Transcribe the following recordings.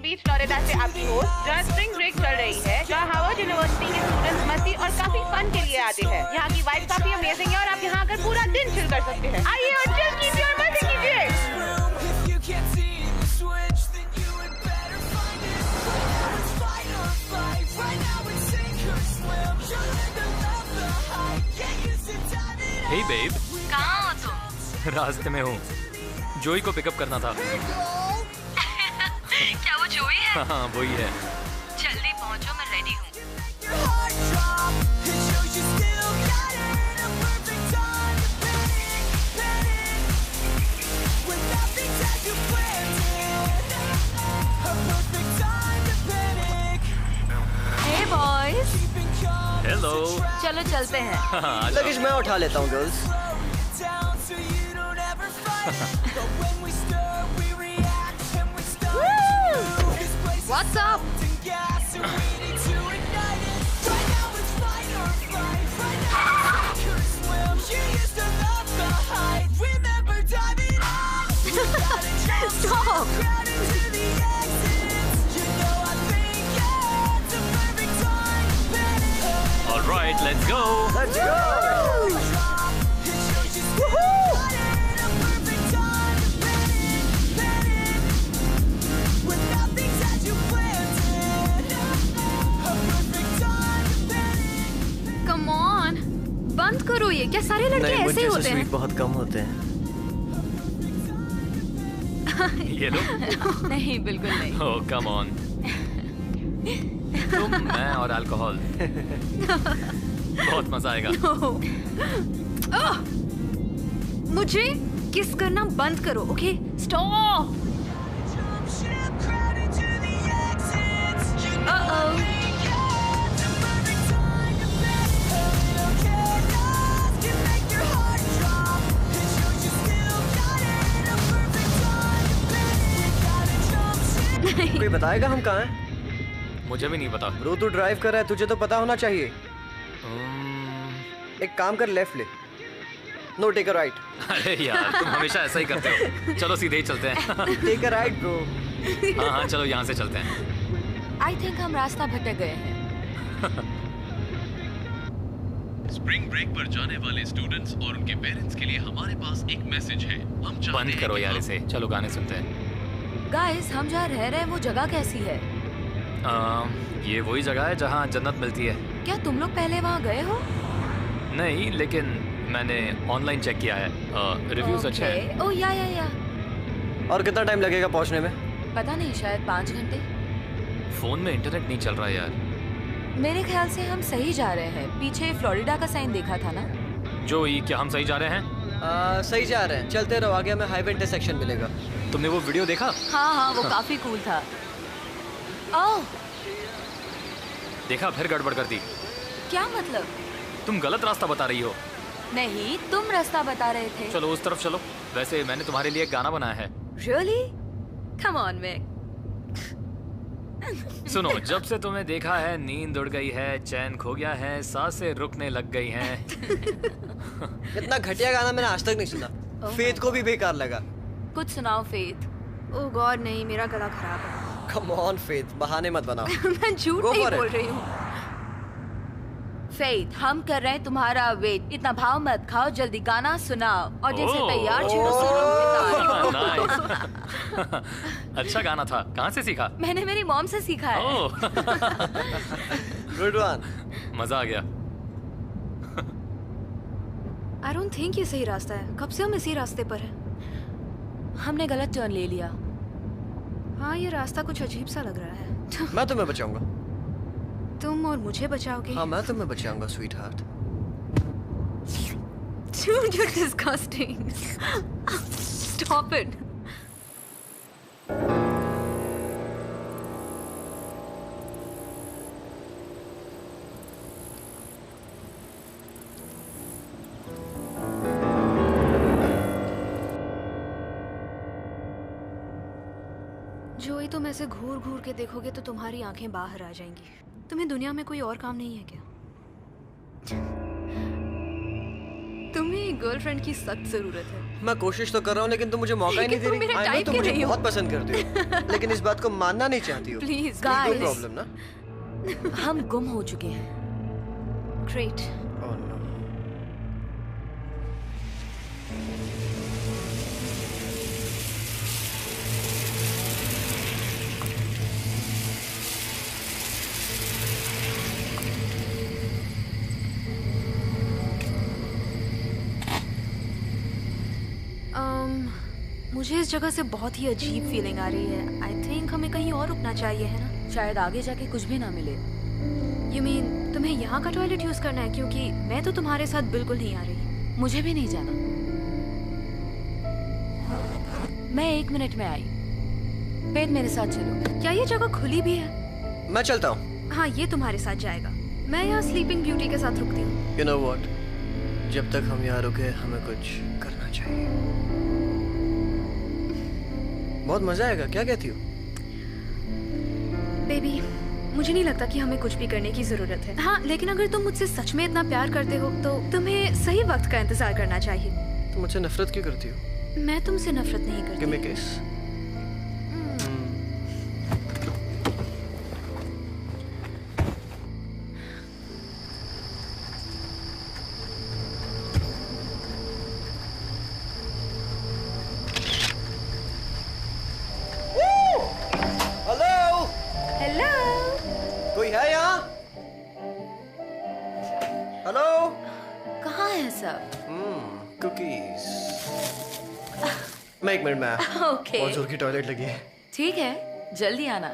बीच Florida से आपकी host, जहाँ स्प्रिंग ब्रेक चल रही है, जहाँ हार्वर्ड यूनिवर्सिटी के स्टूडेंट्स मस्ती और काफी फन के लिए आते हैं। यहाँ की वाइब काफी अमेजिंग है और आप यहाँ आकर पूरा दिन चिल कर सकते हैं। आइए और चिल कीजिए और मस्ती कीजिए। Hey babe, कहाँ हो तुम? रास्ते में हूँ। जोई को पिकअप करना था। क्या वो जोई है? हाँ वही है। जल्दी पहुँचो, मैं रेडी हूँ। Hey boys, hello. चलो चलते हैं। लगेज मैं उठा लेता हूँ girls. What's up? Stop! All right, let's go. Let's go! Come on, बंद करो ये। क्या सारे लड़के ऐसे ही होते हैं? बहुत कम होते हैं। ये लो। नहीं, बिल्कुल नहीं। Oh, come on. तुम, मैं और अल्कोहल। बहुत मजा आएगा। मुझे किस करना बंद करो, ओके? स्टॉप। कोई बताएगा हम कहाँ हैं? मुझे भी नहीं पता। ब्रो तू ड्राइव कर रहा है, तुझे तो पता होना चाहिए। एक काम कर, लेफ्ट ले। No take a right. अरे यार तुम हमेशा ऐसा ही करते हो। चलो सीधे ही चलते हैं। Take a right bro. हाँ हाँ चलो यहाँ से चलते हैं। आई थिंक हम रास्ता भटक गए हैं। स्प्रिंग ब्रेक पर जाने वाले स्टूडेंट्स और उनके पेरेंट्स के लिए हमारे पास एक मैसेज है। हम चाहते बंद हैं करो कि यार आप- इसे। चलो गाने सुनते हैं। गाइस, हम जहाँ रह रहे हैं वो जगह कैसी है? ये वही जगह है जहाँ जन्नत मिलती है। क्या तुम लोग पहले वहाँ गए हो? नहीं, लेकिन मैंने ऑनलाइन चेक किया है। रिव्यूज अच्छे हैं। ओह या। और कितना टाइम लगेगा पहुँचने में? पता नहीं, शायद 5 घंटे। फोन में इंटरनेट नहीं चल रहा यार। मेरे ख्याल से हम सही जा रहे हैं। पीछे फ्लोरिडा का साइन देखा था ना? जोई, क्या हम सही जा रहे हैं? सही जा रहे हैं, चलते रहो, आगे हमें हाईवे इंटरसेक्शन मिलेगा। तुमने वो वीडियो देखा? हाँ, वो काफी कूल था। ओह, देखा, फिर गड़बड़ कर दी। क्या मतलब? तुम गलत रास्ता बता रही हो। नहीं, तुम रास्ता बता रहे थे। चलो उस तरफ चलो। वैसे मैंने तुम्हारे लिए एक गाना बनाया है। Really? Come on, Mick. सुनो, जब से तुम्हें देखा है नींद उड़ गई है, चैन खो गया है, सांसें रुकने लग गई हैं। इतना घटिया गाना मैंने आज तक नहीं सुना। फेथ को भी बेकार लगा। कुछ सुनाओ फेथ। ओह गॉड नहीं, मेरा गला खराब है। कम ऑन फेथ, बहाने मत बनाओ। मैं झूठ Go नहीं for it. बोल रही हूँ। फेथ, हम कर रहे हैं तुम्हारा वेट। इतना भाव मत खाओ, जल्दी गाना सुनाओ। और जैसे ओह। तैयार छिड़ो Nice. अच्छा गाना था। कहाँ से सीखा? मैंने मेरी मॉम से सीखा है। ओह। Good one. मजा आ गया। आई डोंट थिंक ये सही रास्ता है। कब से हम इसी रास्ते पर हैं? हमने गलत टर्न ले लिया। हाँ, ये रास्ता कुछ अजीब सा लग रहा है। मैं तुम्हें बचाऊंगा। तुम और मुझे बचाओगे? हाँ, मैं तुम्हें बचाऊंगा sweetheart. Dude, you're disgusting. Stop it. जोई, तुम ऐसे घूर घूर के देखोगे तो तुम्हारी आंखें बाहर आ जाएंगी। तुम्हें दुनिया में कोई और काम नहीं है क्या? तुम्हें गर्लफ्रेंड की सख्त जरूरत है। मैं कोशिश तो कर रहा हूँ लेकिन तुम मुझे मौका ही नहीं दे रही। मेरे I know टाइप तुम के मुझे नहीं हो। बहुत पसंद करती हो लेकिन इस बात को मानना नहीं चाहती हो। Please no Guys. प्रॉब्लम ना। हम गुम हो चुके हैं। ग्रेट। Oh, no. मुझे इस जगह से बहुत ही अजीब फीलिंग आ रही है। आई थिंक हमें कहीं और रुकना चाहिए, है ना? शायद आगे जाके कुछ भी ना मिले। यू मीन तुम्हें यहाँ का टॉयलेट यूज करना है? क्योंकि मैं तो तुम्हारे साथ बिल्कुल नहीं आ रही। मुझे भी नहीं जाना। मैं 1 मिनट में आई। वेद, मेरे साथ चलो। क्या ये जगह खुली भी है? मैं चलता हूँ। हाँ, ये तुम्हारे साथ जाएगा। मैं यहाँ स्लीपिंग ब्यूटी के साथ रुकती हूँ। You know what? जब तक हम यहाँ रुके हमें कुछ करना चाहिए। बहुत मजा आएगा, क्या कहती हो? बेबी, मुझे नहीं लगता कि हमें कुछ भी करने की जरूरत है। हाँ, लेकिन अगर तुम मुझसे सच में इतना प्यार करते हो तो तुम्हें सही वक्त का इंतजार करना चाहिए। तुम मुझसे नफरत क्यों करती हो? मैं तुमसे नफरत नहीं Give करती। me a kiss. Hello, hello. कोई है यहाँ? हेलो। कहाँ है सब? कुकीज। मैं 1 मिनट में आया। ओके। बहुत जोर की टॉयलेट लगी है। ठीक है, जल्दी आना।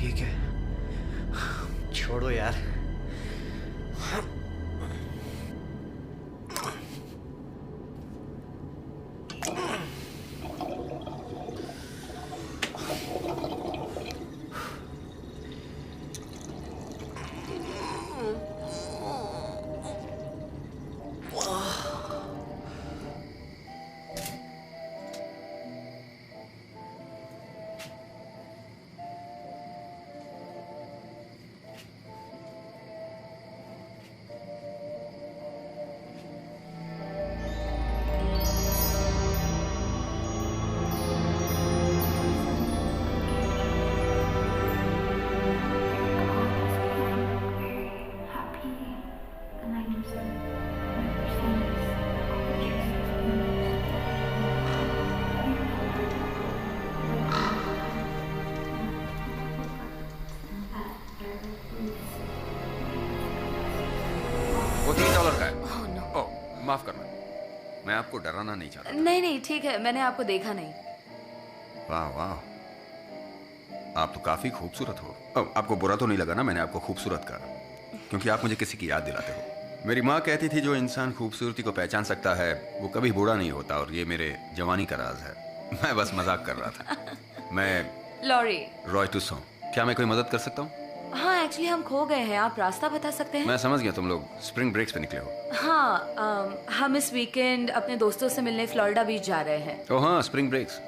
ये क्या? छोड़ो यार। वो $3 का है। ओह, माफ करना, मैं आपको डराना नहीं चाहता। नहीं नहीं, ठीक है, मैंने आपको देखा नहीं। वाह वाह, आप तो काफी खूबसूरत हो। आपको बुरा तो नहीं लगा ना मैंने आपको खूबसूरत कहा? क्योंकि आप मुझे किसी की याद दिलाते हो। मेरी माँ कहती थी जो इंसान खूबसूरती को पहचान सकता है वो कभी बूढ़ा नहीं होता, और ये मेरे जवानी का राज है। मैं बस मजाक कर रहा था। मैं लॉरी। रॉय टुसो। क्या मैं कोई मदद कर सकता हूँ? हाँ, एक्चुअली हम खो गए हैं। आप रास्ता बता सकते हैं? मैं समझ गया, तुम लोग स्प्रिंग ब्रेक्स पे निकले हो। हाँ, हम इस वीकेंड अपने दोस्तों से मिलने फ्लोरिडा बीच जा रहे हैं। ओह हाँ, स्प्रिंग ब्रेक्स।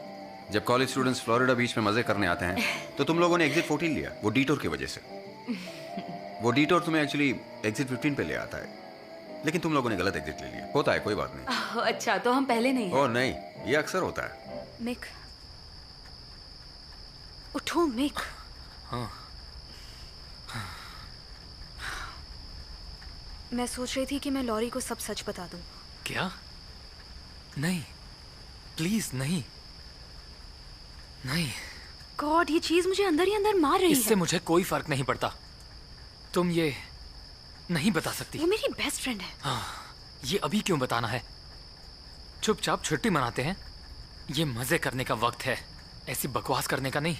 जब कॉलेज स्टूडेंट्स फ्लोरिडा बीच में मजे करने आते हैं तो तुम लोगों ने एग्जिट 14 लिया, वो डीटोर की वजह से। वो डीटोर तुम्हें एक्चुअली एग्जिट 15 पे ले आता है, लेकिन तुम लोगों ने गलत एग्जिट ले लिया। होता है, कोई बात नहीं। अच्छा, तो हम पहले नहीं हैं। ओह नहीं, ये अक्सर होता है। मिक, उठो मिक। मैं सोच रही थी कि मैं लॉरी को सब सच बता दूं। क्या? नहीं, प्लीज नहीं, नहीं। गॉड, ये चीज मुझे अंदर ही अंदर मार रही इससे है। मुझे कोई फर्क नहीं पड़ता। तुम ये नहीं बता सकती। वो मेरी बेस्ट फ्रेंड है। हाँ, ये अभी क्यों बताना है? चुपचाप छुट्टी मनाते हैं। ये मजे करने का वक्त है। ऐसी बकवास करने का नहीं।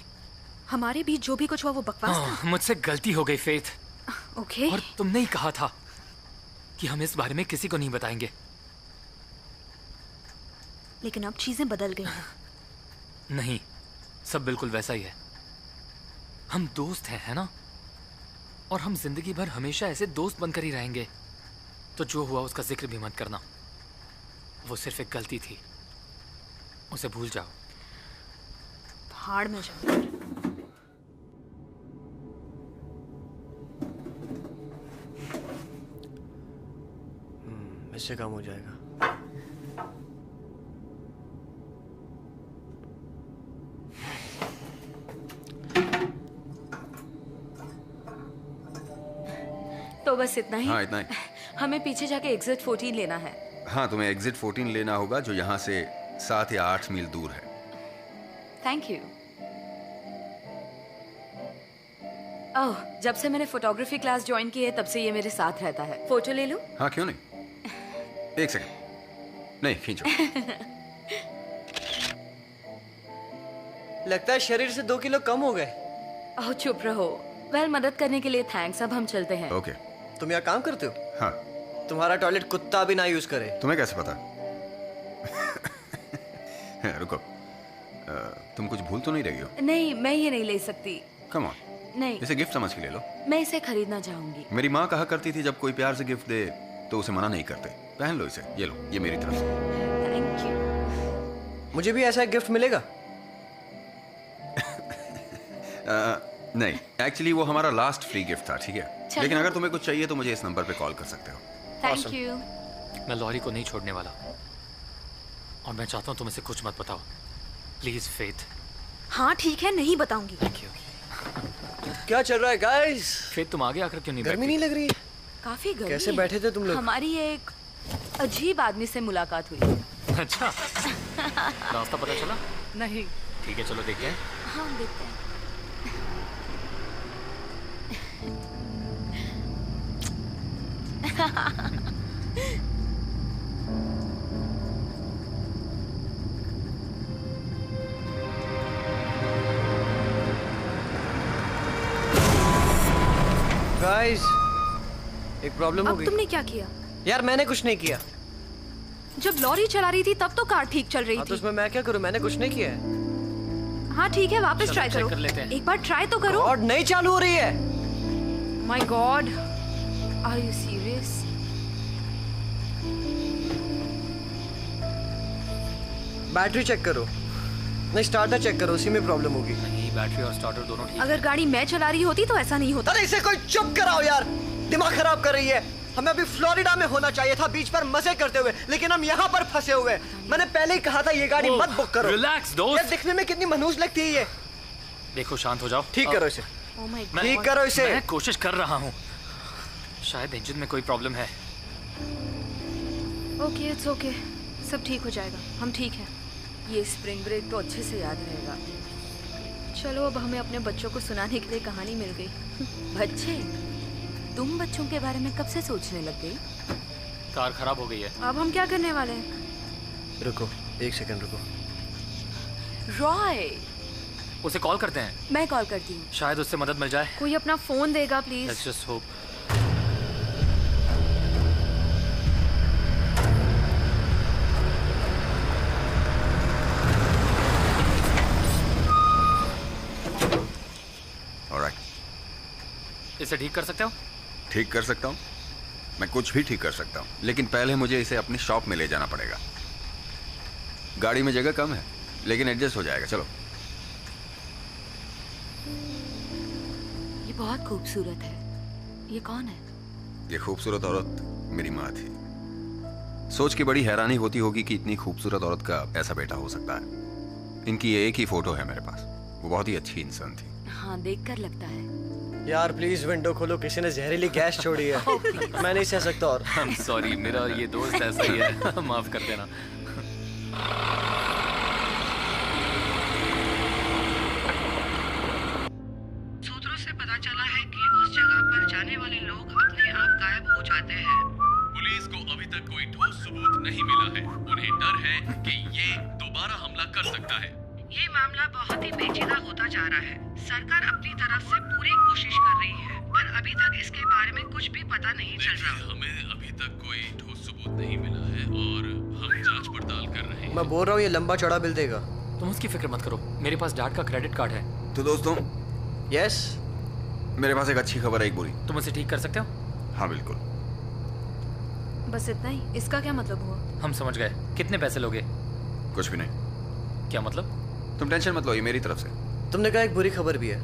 हमारे बीच जो भी कुछ हुआ वो बकवास था। मुझसे गलती हो गई फेथ। ओके। और तुमने ही कहा था कि हम इस बारे में किसी को नहीं बताएंगे। लेकिन अब चीजें बदल गई हैं। नहीं, सब बिल्कुल वैसा ही है। हम दोस्त हैं, है ना? और हम जिंदगी भर हमेशा ऐसे दोस्त बनकर ही रहेंगे। तो जो हुआ उसका जिक्र भी मत करना। वो सिर्फ एक गलती थी, उसे भूल जाओ। भाड़ में जाओ। इससे काम हो जाएगा। तो बस इतना ही? हाँ, इतना ही। हमें पीछे जाके एग्जिट 14 लेना है। हाँ, तुम्हें एग्जिट 14 लेना होगा, जो यहाँ से 7 या 8 मील दूर है। Thank you. ओह, जब से मैंने फोटोग्राफी क्लास ज्वाइन की है तब से ये मेरे साथ रहता है। फोटो ले लूं? हाँ, क्यों नहीं। एक सेकंड। नहीं, खींचो। लगता है शरीर से 2 किलो कम हो गए। ओह, चुप रहो। वेल, मदद करने के लिए थैंक्स। अब हम चलते हैं। ओके। तुम यहाँ काम करते हो? हाँ। तुम्हारा टॉयलेट कुत्ता भी ना यूज करे। तुम्हें कैसे पता? रुको, तुम कुछ भूल तो नहीं रही हो? नहीं, मैं ये नहीं ले सकती। कम ऑन, नहीं, इसे गिफ्ट समझ के ले लो। मैं इसे खरीदना चाहूंगी। मेरी माँ कहा करती थी, जब कोई प्यार से गिफ्ट दे तो उसे मना नहीं करते। पहन लो इसे। ये लो, ये मेरी तरफ से। Thank you. मुझे भी ऐसा एक गिफ्ट मिलेगा? नहीं, एक्चुअली वो हमारा लास्ट फ्री गिफ्ट था, ठीक है? चलो। लेकिन अगर तुम्हें कुछ चाहिए तो मुझे इस नंबर पे कॉल कर सकते हो। Thank you. मैं लॉरी को नहीं छोड़ने वाला, और मैं चाहता हूँ तुम इसे कुछ मत बताओ, प्लीज फेथ। हाँ ठीक है, नहीं बताऊंगी। Thank you. क्या चल रहा है गाइस? फेथ, तुम आगे आकर क्यों नहीं गर्मी बैठती? नहीं लग रही है? काफी गर्मी कैसे है। बैठे थे तुम लोग? हमारी एक अजीब आदमी से मुलाकात हुई। अच्छा, रास्ता पता चला? नहीं। ठीक है, चलो देखते हैं। हाँ, देखते हैं। गाइस, एक प्रॉब्लम हो अब गई। तुमने क्या किया? यार मैंने कुछ नहीं किया। जब लॉरी चला रही थी तब तो कार ठीक चल रही हाँ, तो थी। उसमें मैं क्या करूं? मैंने कुछ नहीं किया है। हाँ ठीक है, वापस चलो, ट्राई चेक करो। कर लेते हैं। एक बार ट्राई तो करो। और नहीं चालू हो रही है। My god, are you serious? Battery check करो। नहीं, स्टार्टर चेक करो, उसी में प्रॉब्लम होगी। नहीं, बैटरी और स्टार्टर दोनों ठीक अगर गाड़ी मैं चला रही होती तो ऐसा नहीं होता। अरे इसे कोई चुप कराओ यार, दिमाग खराब कर रही है। हमें अभी फ्लोरिडा में होना चाहिए था, बीच पर मजे करते हुए, लेकिन हम यहाँ पर फंसे हुए। मैंने पहले ही कहा था ये गाड़ी मत बुक करो। रिलैक्स यार दोस्त। दिखने में कितनी मनहूस लगती है ये। देखो, शांत हो जाओ। ठीक करो इसे। ओह माय मैं- ठीक करो इसे। मैं कोशिश कर रहा हूँ। शायद इंजन में कोई प्रॉब्लम है। गॉड। ओके, इट्स ओके, सब ठीक हो जाएगा। हम ठीक हैं। ये स्प्रिंग ब्रेक तो अच्छे से याद रहेगा। चलो, अब हमें अपने बच्चों को सुनाने के लिए कहानी मिल गई। बच्चे, तुम बच्चों के बारे में कब से सोचने लग गई? कार खराब हो गई है। अब हम क्या करने वाले हैं? रुको, एक सेकंड रुको। रॉय, उसे कॉल करते हैं, मैं कॉल करती हूँ। शायद उससे मदद मिल जाए। कोई अपना फोन देगा please? Let's just hope. Alright, इसे ठीक कर सकते हो? ठीक कर सकता हूँ। मैं कुछ भी ठीक कर सकता हूँ, लेकिन पहले मुझे इसे अपनी शॉप में ले जाना पड़ेगा। गाड़ी में जगह कम है, लेकिन एडजस्ट हो जाएगा। चलो। ये बहुत खूबसूरत है। ये कौन है? ये खूबसूरत औरत मेरी माँ थी। सोच के बड़ी हैरानी होती होगी कि इतनी खूबसूरत औरत का ऐसा बेटा हो सकता है। इनकी ये एक ही फोटो है मेरे पास। वो बहुत ही अच्छी इंसान थी। हाँ, देखकर लगता है। यार प्लीज विंडो खोलो, किसी ने जहरीली गैस छोड़ी है। मैं नहीं सह सकता और। सॉरी, मेरा ये दोस्त ऐसा ही है। माफ कर देना। सूत्रों से पता चला है कि उस जगह पर जाने वाले लोग अपने आप गायब हो जाते हैं। पुलिस को अभी तक कोई ठोस सबूत नहीं मिला है। उन्हें डर है कि ये दोबारा हमला कर सकता है। ये मामला बहुत ही पेचीदा होता जा रहा है। सरकार अपनी तरफ से पूरी कोशिश कर रही है, पर अभी तक इसके बारे में कुछ भी पता नहीं चल रहा। हमें अभी तक कोई ठोस सबूत नहीं मिला है और हम जांच पड़ताल कर रहे हैं। मैं बोल रहा हूँ ये लंबा चौड़ा बिल देगा। तुम उसकी फिक्र मत करो, मेरे पास डैड का क्रेडिट कार्ड है। तो दोस्तों, यस, मेरे पास एक अच्छी खबर है, एक बुरी। तुम उसे ठीक कर सकते हो? हाँ बिल्कुल। बस इतना ही? इसका क्या मतलब हुआ? हम समझ गए। कितने पैसे लोगे? कुछ भी नहीं। क्या मतलब? तुम टेंशन मत लो, ये मेरी तरफ से। तुमने कहा एक बुरी खबर भी है,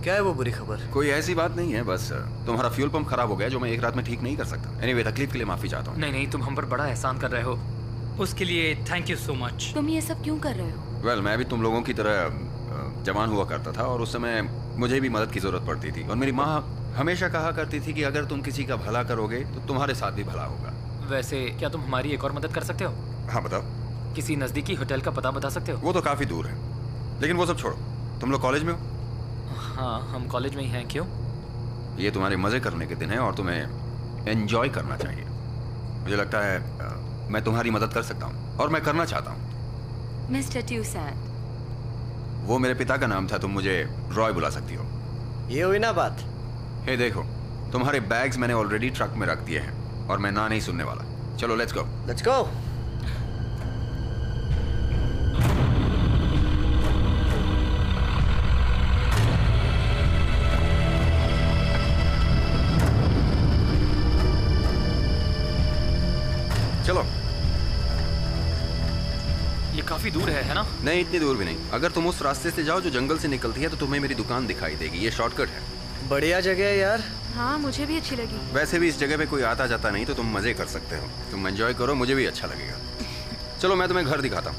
क्या है वो बुरी खबर? कोई ऐसी बात नहीं है, बस तुम्हारा फ्यूल पंप खराब हो गया जो मैं एक रात में ठीक नहीं कर सकता। एनीवे, तकलीफ के लिए माफी चाहता हूँ। नहीं नहीं, तुम हम पर बड़ा एहसान कर रहे हो, उसके लिए थैंक यू सो मच। तुम ये सब क्यों कर रहे हो? वेल, मैं भी तुम लोगों की तरह जवान हुआ करता था और उस समय मुझे भी मदद की जरूरत पड़ती थी, और मेरी माँ हमेशा कहा करती थी कि अगर तुम किसी का भला करोगे तो तुम्हारे साथ भी भला होगा। वैसे क्या तुम हमारी एक और मदद कर सकते हो? हाँ बताओ। किसी नजदीकी होटल का पता बता सकते हो? वो तो काफी दूर है, लेकिन वो सब छोड़ो। तुम लोग कॉलेज में हो? हाँ, हम कॉलेज में ही हैं। क्यों? ये तुम्हारे मजे करने के दिन है और तुम्हें एंजॉय करना चाहिए। मुझे लगता है मैं तुम्हारी मदद कर सकता हूँ और मैं करना चाहता हूँ। मिस्टर ट्यूसैन, वो मेरे पिता का नाम था, तुम मुझे रॉय बुला सकती हो। ये हुई ना बात। हे देखो, तुम्हारे बैग्स मैंने ऑलरेडी ट्रक में रख दिए हैं और मैं ना नहीं सुनने वाला। चलो लेट्स गो। Let's go. चलो। ये काफी दूर है ना? नहीं, इतनी दूर भी नहीं। अगर तुम उस रास्ते से जाओ जो जंगल से निकलती है तो तुम्हें मेरी दुकान दिखाई देगी। ये शॉर्टकट है। बढ़िया जगह है यार। हाँ, मुझे भी अच्छी लगी। वैसे भी इस जगह पे कोई आता जाता नहीं, तो तुम मजे कर सकते हो। तुम एंजॉय करो, मुझे भी अच्छा लगेगा। चलो मैं तुम्हें घर दिखाता हूँ।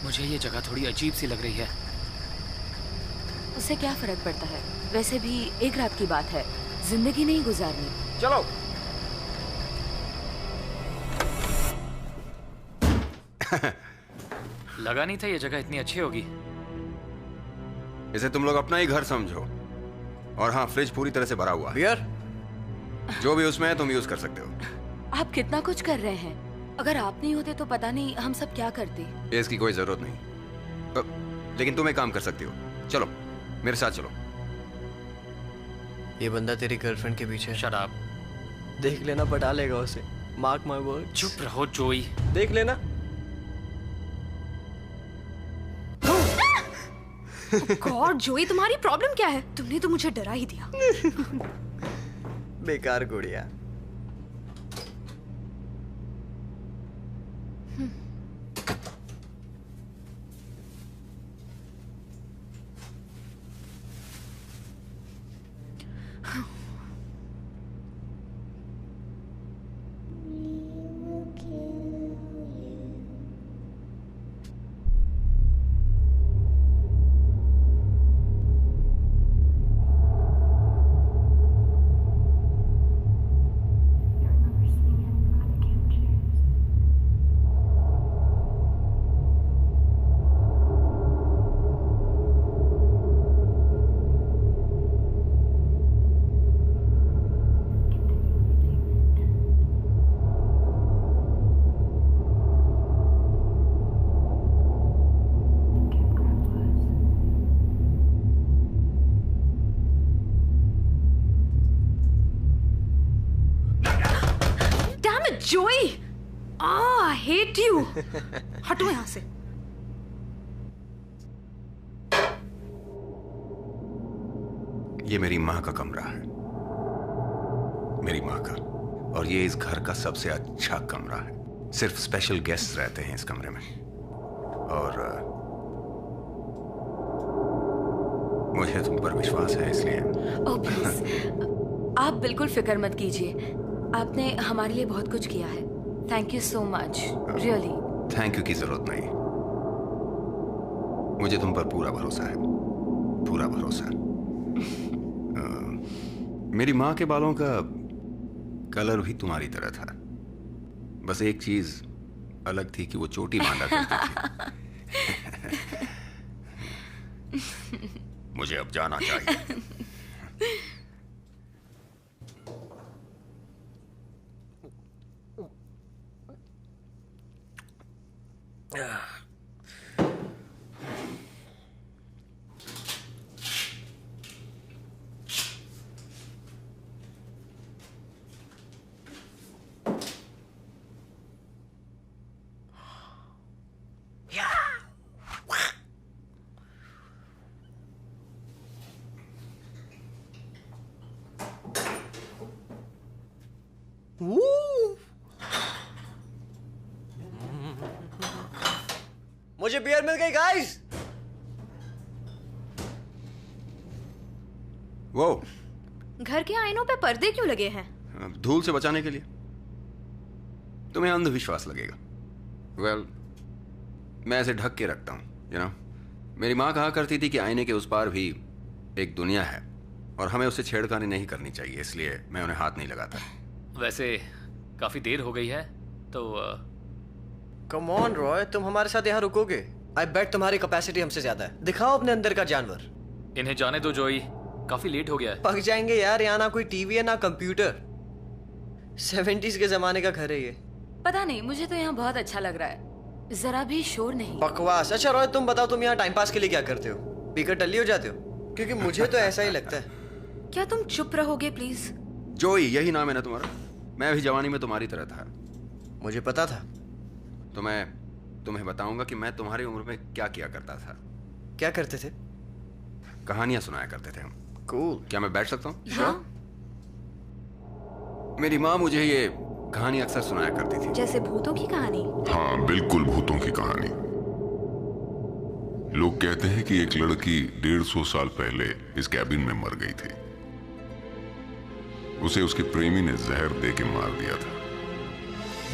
मुझे ये जगह थोड़ी अजीब सी लग रही है। उससे क्या फर्क पड़ता है? वैसे भी एक रात की बात है, जिंदगी नहीं गुजारनी। चलो। लगा नहीं था ये जगह इतनी अच्छी होगी। इसे तुम लोग अपना ही घर समझो। और हाँ, फ्रिज पूरी तरह से भरा हुआ है। बियर जो भी उसमें है तुम यूज कर सकते हो। आप कितना कुछ कर रहे हैं। अगर आप नहीं होते तो पता नहीं हम सब क्या करते। इसकी कोई जरूरत नहीं, लेकिन तुम एक काम कर सकती हो। चलो मेरे साथ चलो। ये बंदा तेरी गर्लफ्रेंड के पीछे है। Shut up. देख लेना, पटा लेगा उसे। Mark my word. चुप रहो जोई। देख लेना। गॉड जोई, तुम्हारी प्रॉब्लम क्या है? तुमने तो मुझे डरा ही दिया। बेकार गुड़िया। जोई, आई हेट यू। हटो यहाँ से। ये मेरी माँ का कमरा है, मेरी माँ का, और ये इस घर का सबसे अच्छा कमरा है। सिर्फ स्पेशल गेस्ट रहते हैं इस कमरे में, और मुझे तुम पर विश्वास है इसलिए। ओह प्लीज, आप बिल्कुल फिक्र मत कीजिए। आपने हमारे लिए बहुत कुछ किया है। Thank you so much, really. Thank you की जरूरत नहीं, मुझे तुम पर पूरा भरोसा है, पूरा भरोसा। मेरी माँ के बालों का कलर भी तुम्हारी तरह था, बस एक चीज अलग थी कि वो चोटी बांधा करती थी। मुझे अब जाना चाहिए। मुझे बियर मिल गई गाइस। वो घर के आईनों पे पर्दे क्यों लगे हैं? धूल से बचाने के लिए। तुम्हें अंधविश्वास लगेगा। वेल, मैं इसे ढक के रखता हूं, यू नो। मेरी माँ कहा करती थी कि आईने के उस पार भी एक दुनिया है और हमें उससे छेड़खानी नहीं करनी चाहिए, इसलिए मैं उन्हें हाथ नहीं लगाता। वैसे काफी देर हो गई है तो कम ऑन रॉय, तुम हमारे साथ यहाँ रुकोगे? आई बेट तुम्हारी कैपेसिटी हमसे ज्यादा है। दिखाओ अपने अंदर का जानवर। इन्हें जाने दो जोई, काफी लेट हो गया है। पक जाएंगे यार, यहाँ ना कोई टीवी है ना कंप्यूटर। 70s के जमाने का घर है ये। पता नहीं, मुझे तो यहाँ बहुत अच्छा लग रहा है, जरा भी शोर नहीं। बकवास। अच्छा रॉय, तुम बताओ, तुम यहाँ टाइम पास के लिए क्या करते हो? पीकर टल्ली हो जाते हो? क्योंकि मुझे तो ऐसा ही लगता है। क्या तुम चुप रहोगे प्लीज? जोई, यही नाम है ना तुम्हारा? मैं भी जवानी में तुम्हारी तरह था। मुझे पता था। तो मैं तुम्हें बताऊंगा कि मैं तुम्हारी उम्र में क्या किया करता था। क्या करते थे? कहानियां सुनाया करते थे हम। कूल। क्या मैं बैठ सकता हूँ? हाँ। मेरी माँ मुझे ये कहानी अक्सर सुनाया करती थी। जैसे भूतों की कहानी? हाँ, बिल्कुल भूतों की कहानी। लोग कहते हैं कि एक लड़की 150 साल पहले इस कैबिन में मर गई थी। उसे उसके प्रेमी ने जहर दे के मार दिया था।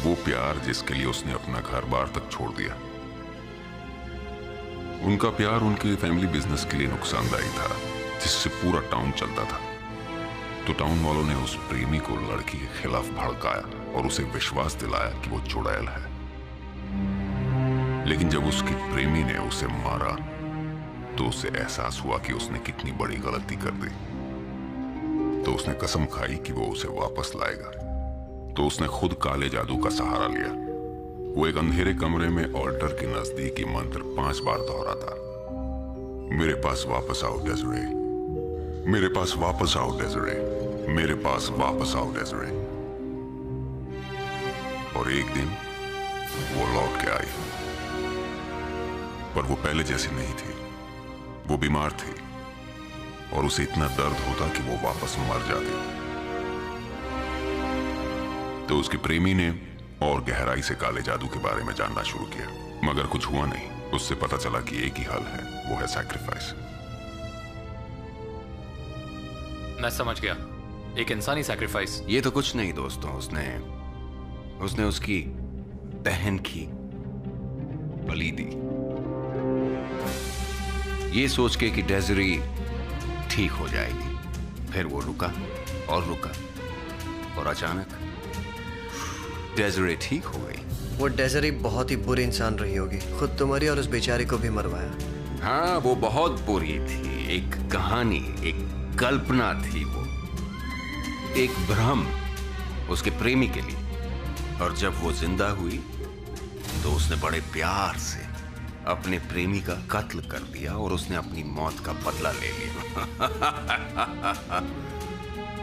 वो प्यार जिसके लिए उसने अपना घर बार तक छोड़ दिया। उनका प्यार उनके फैमिली बिजनेस के लिए नुकसानदायी था, जिससे पूरा टाउन चलता था। तो टाउन वालों ने उस प्रेमी को लड़की के खिलाफ भड़काया और उसे विश्वास दिलाया कि वो चुड़ैल है। लेकिन जब उसकी प्रेमी ने उसे मारा तो उसे एहसास हुआ कि उसने कितनी बड़ी गलती कर दी। तो उसने कसम खाई कि वो उसे वापस लाएगा। तो उसने खुद काले जादू का सहारा लिया। वो एक अंधेरे कमरे में ऑल्टर के नजदीक ये मंत्र 5 बार दोहराता। मेरे पास वापस आओ डेज़रे, मेरे पास वापस आओ डेज़रे, मेरे पास वापस आओ डेज़रे। और एक दिन वो लौट के आई, पर वो पहले जैसी नहीं थी। वो बीमार थी और उसे इतना दर्द होता कि वो वापस मर जाती। तो उसके प्रेमी ने और गहराई से काले जादू के बारे में जानना शुरू किया, मगर कुछ हुआ नहीं। उससे पता चला कि एक ही हल है, वो है सैक्रिफाइस। मैं समझ गया, एक इंसानी सैक्रिफाइस। ये तो कुछ नहीं दोस्तों, उसने उसकी बहन की बलि दी, ये सोच के कि डेज़री ठीक हो जाएगी। फिर वो रुका और रुका और अचानक डेज़री ठीक हो गई। वो डेज़री बहुत ही बुरी इंसान रही होगी, खुद तो मरी और उस बेचारी को भी मरवाया। हाँ, वो बहुत बुरी थी। एक कहानी, एक कल्पना थी वो, एक भ्रम उसके प्रेमी के लिए। और जब वो जिंदा हुई तो उसने बड़े प्यार से अपने प्रेमी का कत्ल कर दिया और उसने अपनी मौत का बदला ले लिया।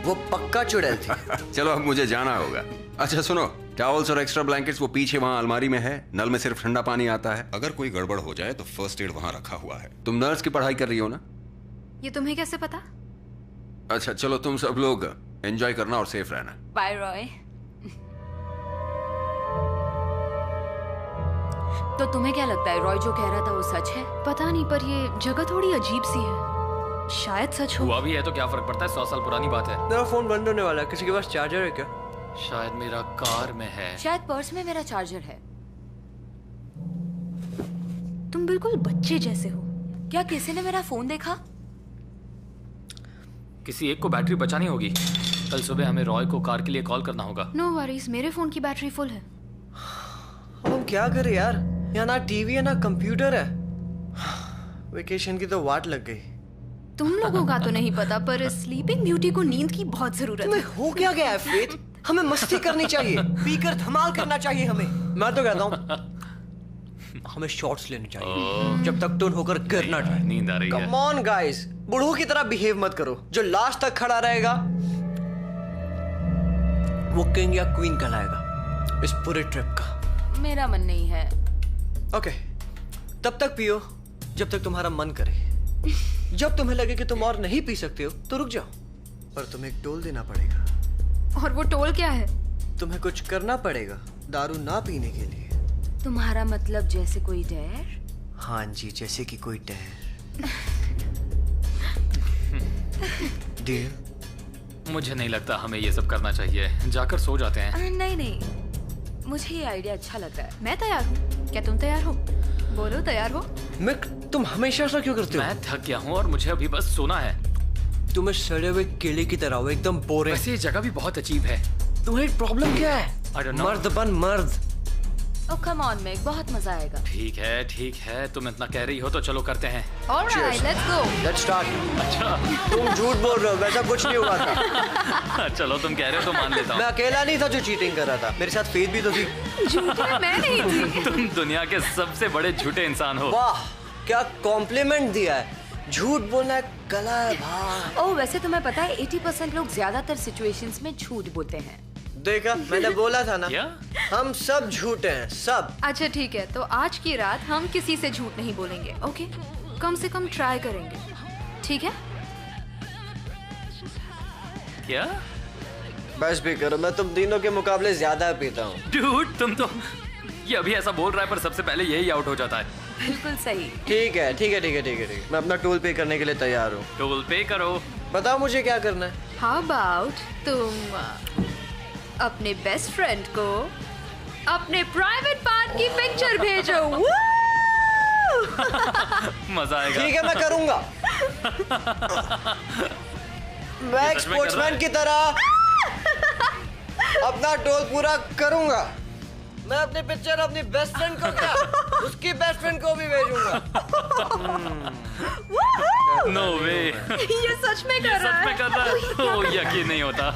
वो पक्का चुड़ैल थी। चलो अब मुझे जाना होगा। अच्छा सुनो, टॉवल्स और एक्स्ट्रा ब्लैंकेट्स वो पीछे वहाँ अलमारी में है। नल में सिर्फ ठंडा पानी आता है। अगर कोई गड़बड़ हो जाए तो फर्स्ट एड वहाँ रखा हुआ है। तुम नर्स की पढ़ाई कर रही हो ना? ये तुम्हें कैसे पता? अच्छा चलो, तुम सब लोग एंजॉय करना और सेफ रहना। बाय रॉय। तो तुम्हें क्या लगता है, रॉय जो कह रहा था वो सच है? पता नहीं, पर ये जगह थोड़ी अजीब सी है। शायद सच हो। हुआ भी है तो क्या फर्क पड़ता है, 100 साल पुरानी बात है। मेरा फोन बंद होने वाला है, किसी के पास चार्जर है क्या? शायद मेरा कार में है। शायद पर्स में मेरा चार्जर है। तुम बिल्कुल बच्चे जैसे हो। क्या किसी ने मेरा फोन देखा? किसी एक को बैटरी बचानी होगी। कल सुबह हमें रॉय को कार के लिए कॉल करना होगा। नो वरीज, मेरे फोन की बैटरी फुल है। हम क्या करें यार, यहाँ ना टीवी है ना कंप्यूटर है। वेकेशन की तो वाट लग गई। तुम लोगों का तो नहीं पता, पर स्लीपिंग ब्यूटी को नींद की बहुत जरूरत तुम्हें है। हो क्या गया है फेथ? हमें मस्ती करनी चाहिए, पीकर धमाल करना चाहिए हमें। मैं तो कहता हूँ हमें शॉट्स लेने चाहिए जब तक टोन होकर गिरना चाहिए। नींद आ रही है। कम ऑन गाइस, बूढ़ों की तरह बिहेव मत करो। जो लास्ट तक खड़ा रहेगा वो किंग या क्वीन कहलाएगा इस पूरे ट्रिप का। मेरा मन नहीं है। ओके, तब तक पियो जब तक तुम्हारा मन करे। जब तुम्हें लगे कि तुम और नहीं पी सकते हो तो रुक जाओ, पर तुम्हें एक टोल देना पड़ेगा। और वो टोल क्या है? तुम्हें कुछ करना पड़ेगा दारू ना पीने के लिए। तुम्हारा मतलब जैसे कोई डर? हाँ जी, जैसे कि कोई डर। डियर, मुझे नहीं लगता हमें ये सब करना चाहिए, जाकर सो जाते हैं। नहीं नहीं, मुझे ये आइडिया अच्छा लग रहा है। मैं तैयार हूँ, क्या तुम तैयार हो? बोलो तैयार हो? मिक, तुम हमेशा ऐसा क्यों करते हो? मैं थक गया हूँ और मुझे अभी बस सोना है। तुम्हें सड़े हुए केले की तरह हो, एकदम बोरिंग। वैसे ये जगह भी बहुत अजीब है। तुम्हारी प्रॉब्लम क्या है? I don't know. मर्द बन मर्द। ओह कम ऑन मिक, बहुत मजा आएगा। ठीक है, तुम इतना कह रही हो तो चलो करते हैं। Alright, let's go. Let's start. अच्छा, तुम झूठ बोल रहे हो, वैसा कुछ नहीं हुआ था। चलो तुम कह रहे हो तो मान लेता मैं हूँ। अकेला नहीं था जो चीटिंग कर रहा था, मेरे साथ फेथ भी तो थी। झूठा मैं नहीं थी। तुम दुनिया के सबसे बड़े झूठे इंसान हो। वाह, क्या कॉम्प्लीमेंट दिया है। झूठ बोलना एक कला है भाई। ओह वैसे तुम्हें पता है 80% लोग ज्यादातर सिचुएशंस में झूठ बोलते हैं। देखा, मैंने बोला था ना। क्या? हम सब झूठे हैं, सब। अच्छा ठीक है, तो आज की रात हम किसी से झूठ नहीं बोलेंगे, ओके? कम से कम ट्राई करेंगे, ठीक है? क्या? बस भी करो, मैं तुम तीनों के मुकाबले ज्यादा पीता हूँ। डूड, तुम तो ये अभी ऐसा बोल रहा है पर सबसे पहले यही आउट हो जाता है। बिल्कुल सही। ठीक है ठीक है ठीक है ठीक है ठीक है, मैं अपना टोल पे करने के लिए तैयार हूँ। टोल पे करो। बताओ मुझे क्या करना है। हाउ अबाउट तुम अपने बेस्ट फ्रेंड को अपने प्राइवेट पार्ट की पिक्चर भेजो। मजा आएगा। ठीक है, मैं करूँगा। मैं एक स्पोर्ट्समैन की तरह अपना टोल पूरा करूँगा। मैं अपनी पिक्चर अपनी बेस्ट फ्रेंड को क्या, उसकी बेस्ट फ्रेंड को भी भेजूंगा। नो वे। ये सच में कर रहा है। सच में कर रहा है। ओ, यकीन नहीं होता।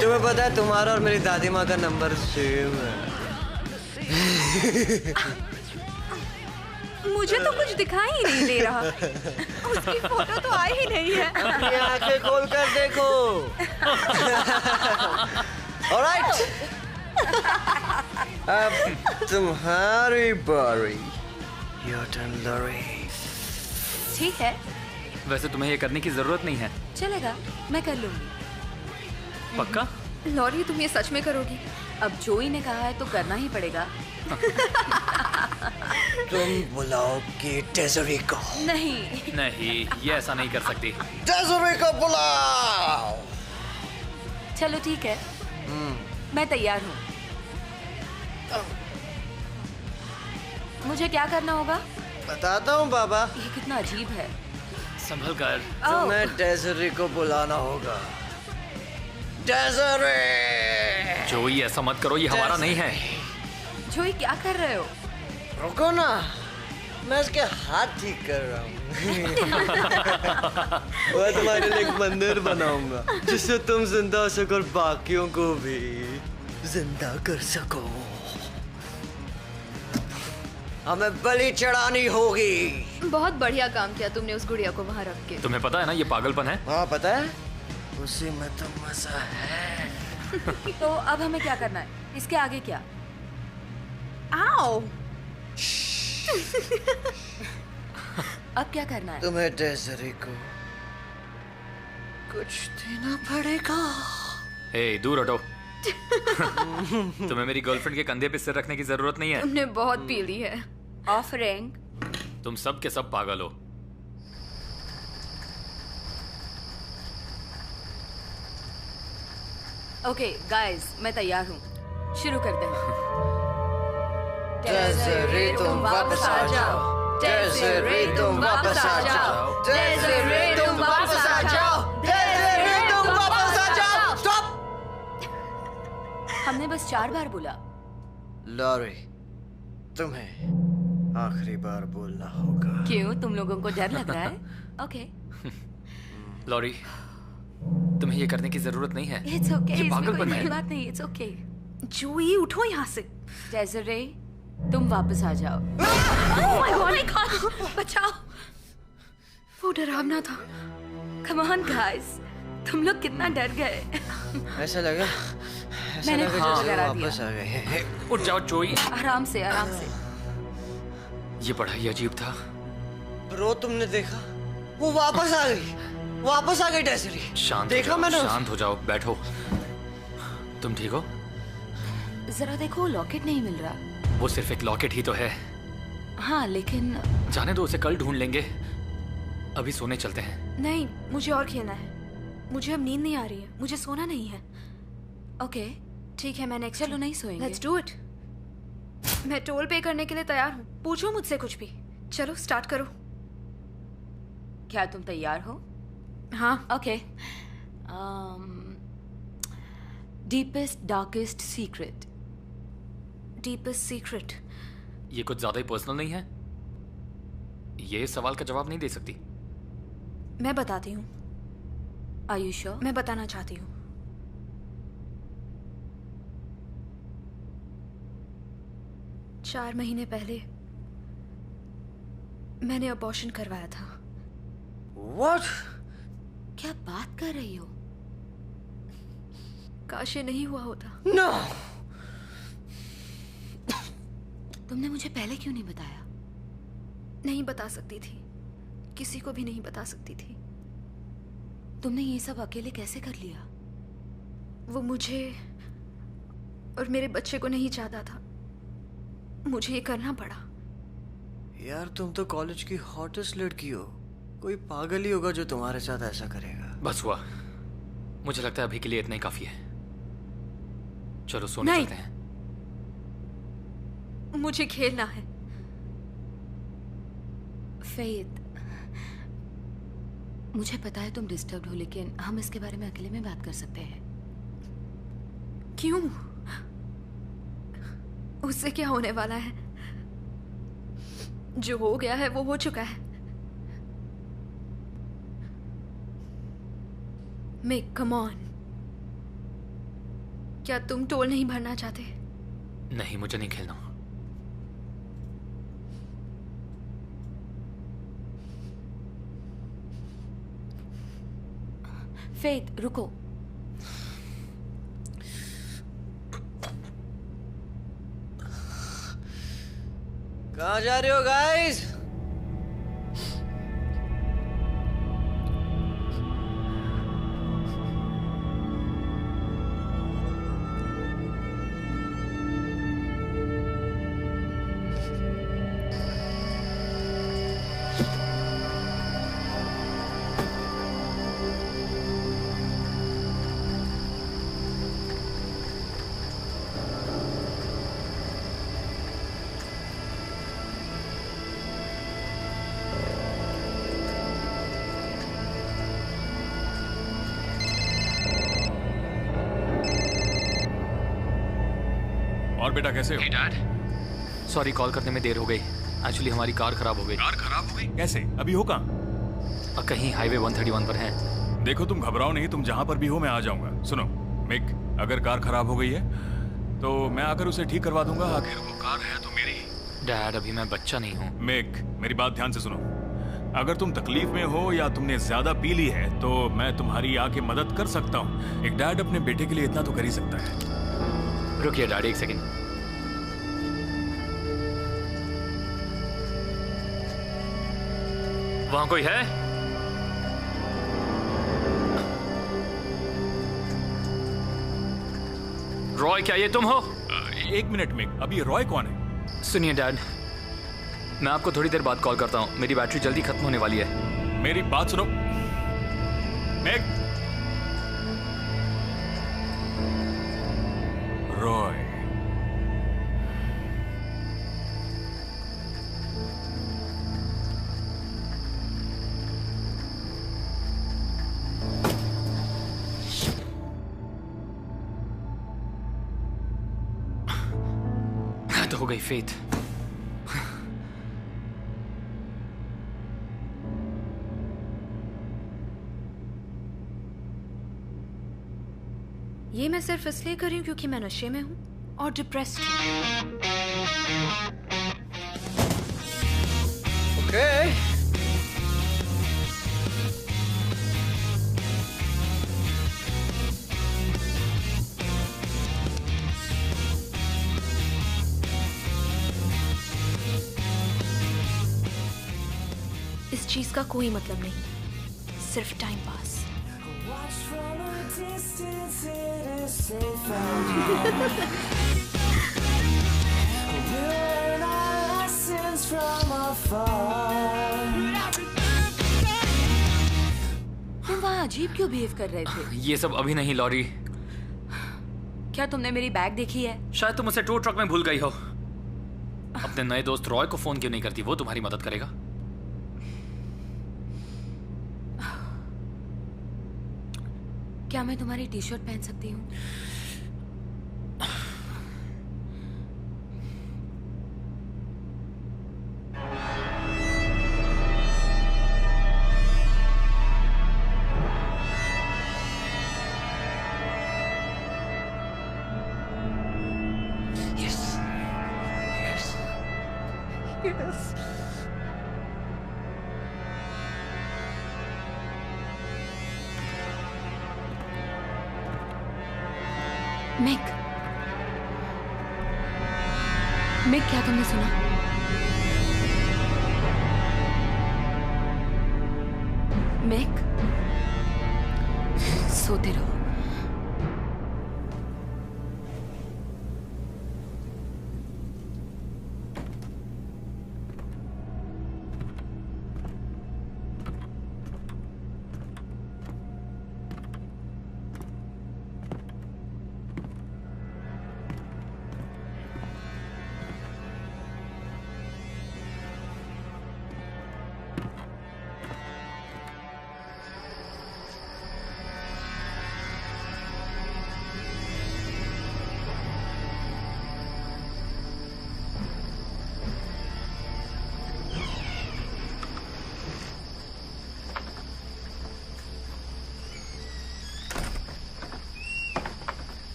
तुम्हें पता है तुम्हारा और मेरी दादी माँ का नंबर सेम है। मुझे तो कुछ दिखाई ही नहीं दे रहा। उसकी फोटो तो आई ही नहीं है। अपनी आंखें खोल कर देखो। ऑलराइट, अब तुम्हारी बारी। Your turn Lori. ठीक है, वैसे तुम्हें ये करने की जरूरत नहीं है। चलेगा, मैं कर लूंगी। पक्का? लॉरी, तुम ये सच में करोगी? अब जोई ने कहा है तो करना ही पड़ेगा। तुम बुलाओगे डेज़री को? नहीं, ये ऐसा नहीं कर सकती। डेज़री को बुलाओ। चलो ठीक है, मैं तैयार हूँ। मुझे क्या करना होगा? बताता हूँ बाबा। ये कितना अजीब है। संभल कर। तुम्हें डेज़री को बुलाना होगा। डेज़री! जोई, ऐसा मत करो, ये हमारा नहीं है। जोई क्या कर रहे हो? रुको ना, मैं इसके हाथ ठीक कर रहा हूँ। मैं तुम्हारे लिए एक मंदिर बनाऊंगा जिससे तुम जिंदा हो सको और बाकियों को भी जिंदा कर सको। हमें बलि चढ़ानी होगी। बहुत बढ़िया काम किया तुमने उस गुड़िया को वहाँ रख के। तुम्हें पता है ना ये पागलपन है। हाँ पता है, उसी में तो मजा है। तो अब हमें क्या करना है? इसके आगे क्या? आओ। अब क्या करना है? तुम्हें डेज़री को कुछ देना पड़ेगा। ए, दूर हटो। तुम्हें मेरी गर्लफ्रेंड के कंधे पे सिर रखने की जरूरत नहीं है। तुमने बहुत पी ली है। ऑफरिंग। तुम सब के सब पागल हो। ओके गाइस, मैं तैयार हूँ। शुरू करते हैं। डेज़री तुम वापस आ जाओ। डेज़री तुम वापस आ जाओ। डेज़री तुम वापस आ जाओ। डेज़री तुम वापस आ जाओ। स्टॉप! हमने बस 4 बार बोला। लॉरी, तुम्हें आखिरी बार बोलना होगा। क्यों, तुम लोगों को डर लग रहा है? ओके। लॉरी, तुम्हें ये करने की जरूरत नहीं है। इट्स ओके, ये इसमें कोई पागलपन बड़ी है। बात नहीं। It's okay. जोई, उठो यहाँ से। डेज़री, तुम वापस आ जाओ। ओह माय गॉड, नहीं खाओ, बचाओ। वो डरावना था। कम ऑन गाइस, तुम लोग कितना डर गए। ऐसा लगा मैंने जैसे हाँ, डरा वापस आ गए। उठ जाओ जोई। आराम से, आराम से। ये बड़ा ही अजीब था। ब्रो, तुमने देखा? वो वापस आ गई। वापस आ गई डेज़री। शांत देखा हो जाओ, मैंने शांत हो जाओ, बैठो। तुम ठीक हो? जरा देखो, लॉकेट नहीं मिल रहा। वो सिर्फ एक लॉकेट ही तो है। हाँ लेकिन जाने दो, उसे कल ढूंढ लेंगे। अभी सोने चलते हैं। नहीं, मुझे और खेलना है। मुझे अब नींद नहीं आ रही है, मुझे सोना नहीं है। ओके ठीक है, मैं नेक्स्ट चलो नहीं सोएंगे। Let's do it. मैं टोल पे करने के लिए तैयार हूँ, पूछो मुझसे कुछ भी। चलो स्टार्ट करो। क्या तुम तैयार हो? हाँ। Okay. Deepest darkest secret. Deepest secret. ये कुछ ज्यादा ही पर्सनल नहीं है? ये सवाल का जवाब नहीं दे सकती? मैं बताती हूँ। Are you sure? मैं बताना चाहती हूँ। चार महीने पहले मैंने अबॉर्शन करवाया था। What? क्या बात कर रही हो? काश ये नहीं हुआ होता। No! तुमने मुझे पहले क्यों नहीं बताया? नहीं बता सकती थी, किसी को भी नहीं बता सकती थी। तुमने ये सब अकेले कैसे कर लिया? वो मुझे और मेरे बच्चे को नहीं चाहता था, मुझे ये करना पड़ा। यार तुम तो कॉलेज की हॉटेस्ट लड़की हो, कोई पागल ही होगा जो तुम्हारे साथ ऐसा करेगा। बस हुआ, मुझे लगता है अभी के लिए इतना ही काफी है। चलो सोने चलते हैं। मुझे खेलना है। फेथ, मुझे पता है तुम डिस्टर्ब हो, लेकिन हम इसके बारे में अकेले में बात कर सकते हैं। क्यों? उससे क्या होने वाला है? जो हो गया है वो हो चुका है। Make come on. क्या तुम टोल नहीं भरना चाहते? नहीं, मुझे नहीं खेलना। फेथ रुको। कहाँ जा रहे हो गाइस? और बेटा कैसे हो? डैड, सॉरी कॉल करने में देर हो गई। एक्चुअली हमारी कार खराब हो गई। कार खराब हो गई? कैसे? अभी हो कहाँ? कहीं हाईवे 131 पर है। देखो तुम घबराओ नहीं, तुम जहाँ पर भी हो मैं आ जाऊंगा। सुनो मिक, अगर कार खराब हो गई है तो मैं आकर उसे ठीक करवा दूंगा। आखिर वो कार है तो मेरी। डैड, अभी मैं बच्चा नहीं हूँ। मिक, मेरी बात ध्यान से सुनो। अगर तुम तकलीफ में हो या तुमने ज्यादा पी ली है तो मैं तुम्हारी आके मदद कर सकता हूँ। एक डैड अपने बेटे के लिए इतना तो कर ही सकता है। रुकिए डैड, एक सेकेंड। वहां कोई है? रॉय, क्या ये तुम हो? एक मिनट मिक, अभी रॉय कौन है? सुनिए डैड, मैं आपको थोड़ी देर बाद कॉल करता हूँ। मेरी बैटरी जल्दी खत्म होने वाली है। मेरी बात सुनो मिक। रॉय, तो हो गई फेथ। ये मैं सिर्फ इसलिए कर रही हूँ क्योंकि मैं नशे में हूँ और डिप्रेस्ड हूँ। ओके। इस चीज का कोई मतलब नहीं, सिर्फ टाइम पास। तुम वहाँ अजीब क्यों बिहेव कर रहे थे? ये सब अभी नहीं लॉरी। क्या तुमने मेरी बैग देखी है? शायद तुम उसे टू ट्रक में भूल गई हो। अपने नए दोस्त रॉय को फोन क्यों नहीं करती? वो तुम्हारी मदद करेगा। क्या मैं तुम्हारी टी शर्ट पहन सकती हूँ? मिक, क्या तुमने सुना? मिक, सोते रहो।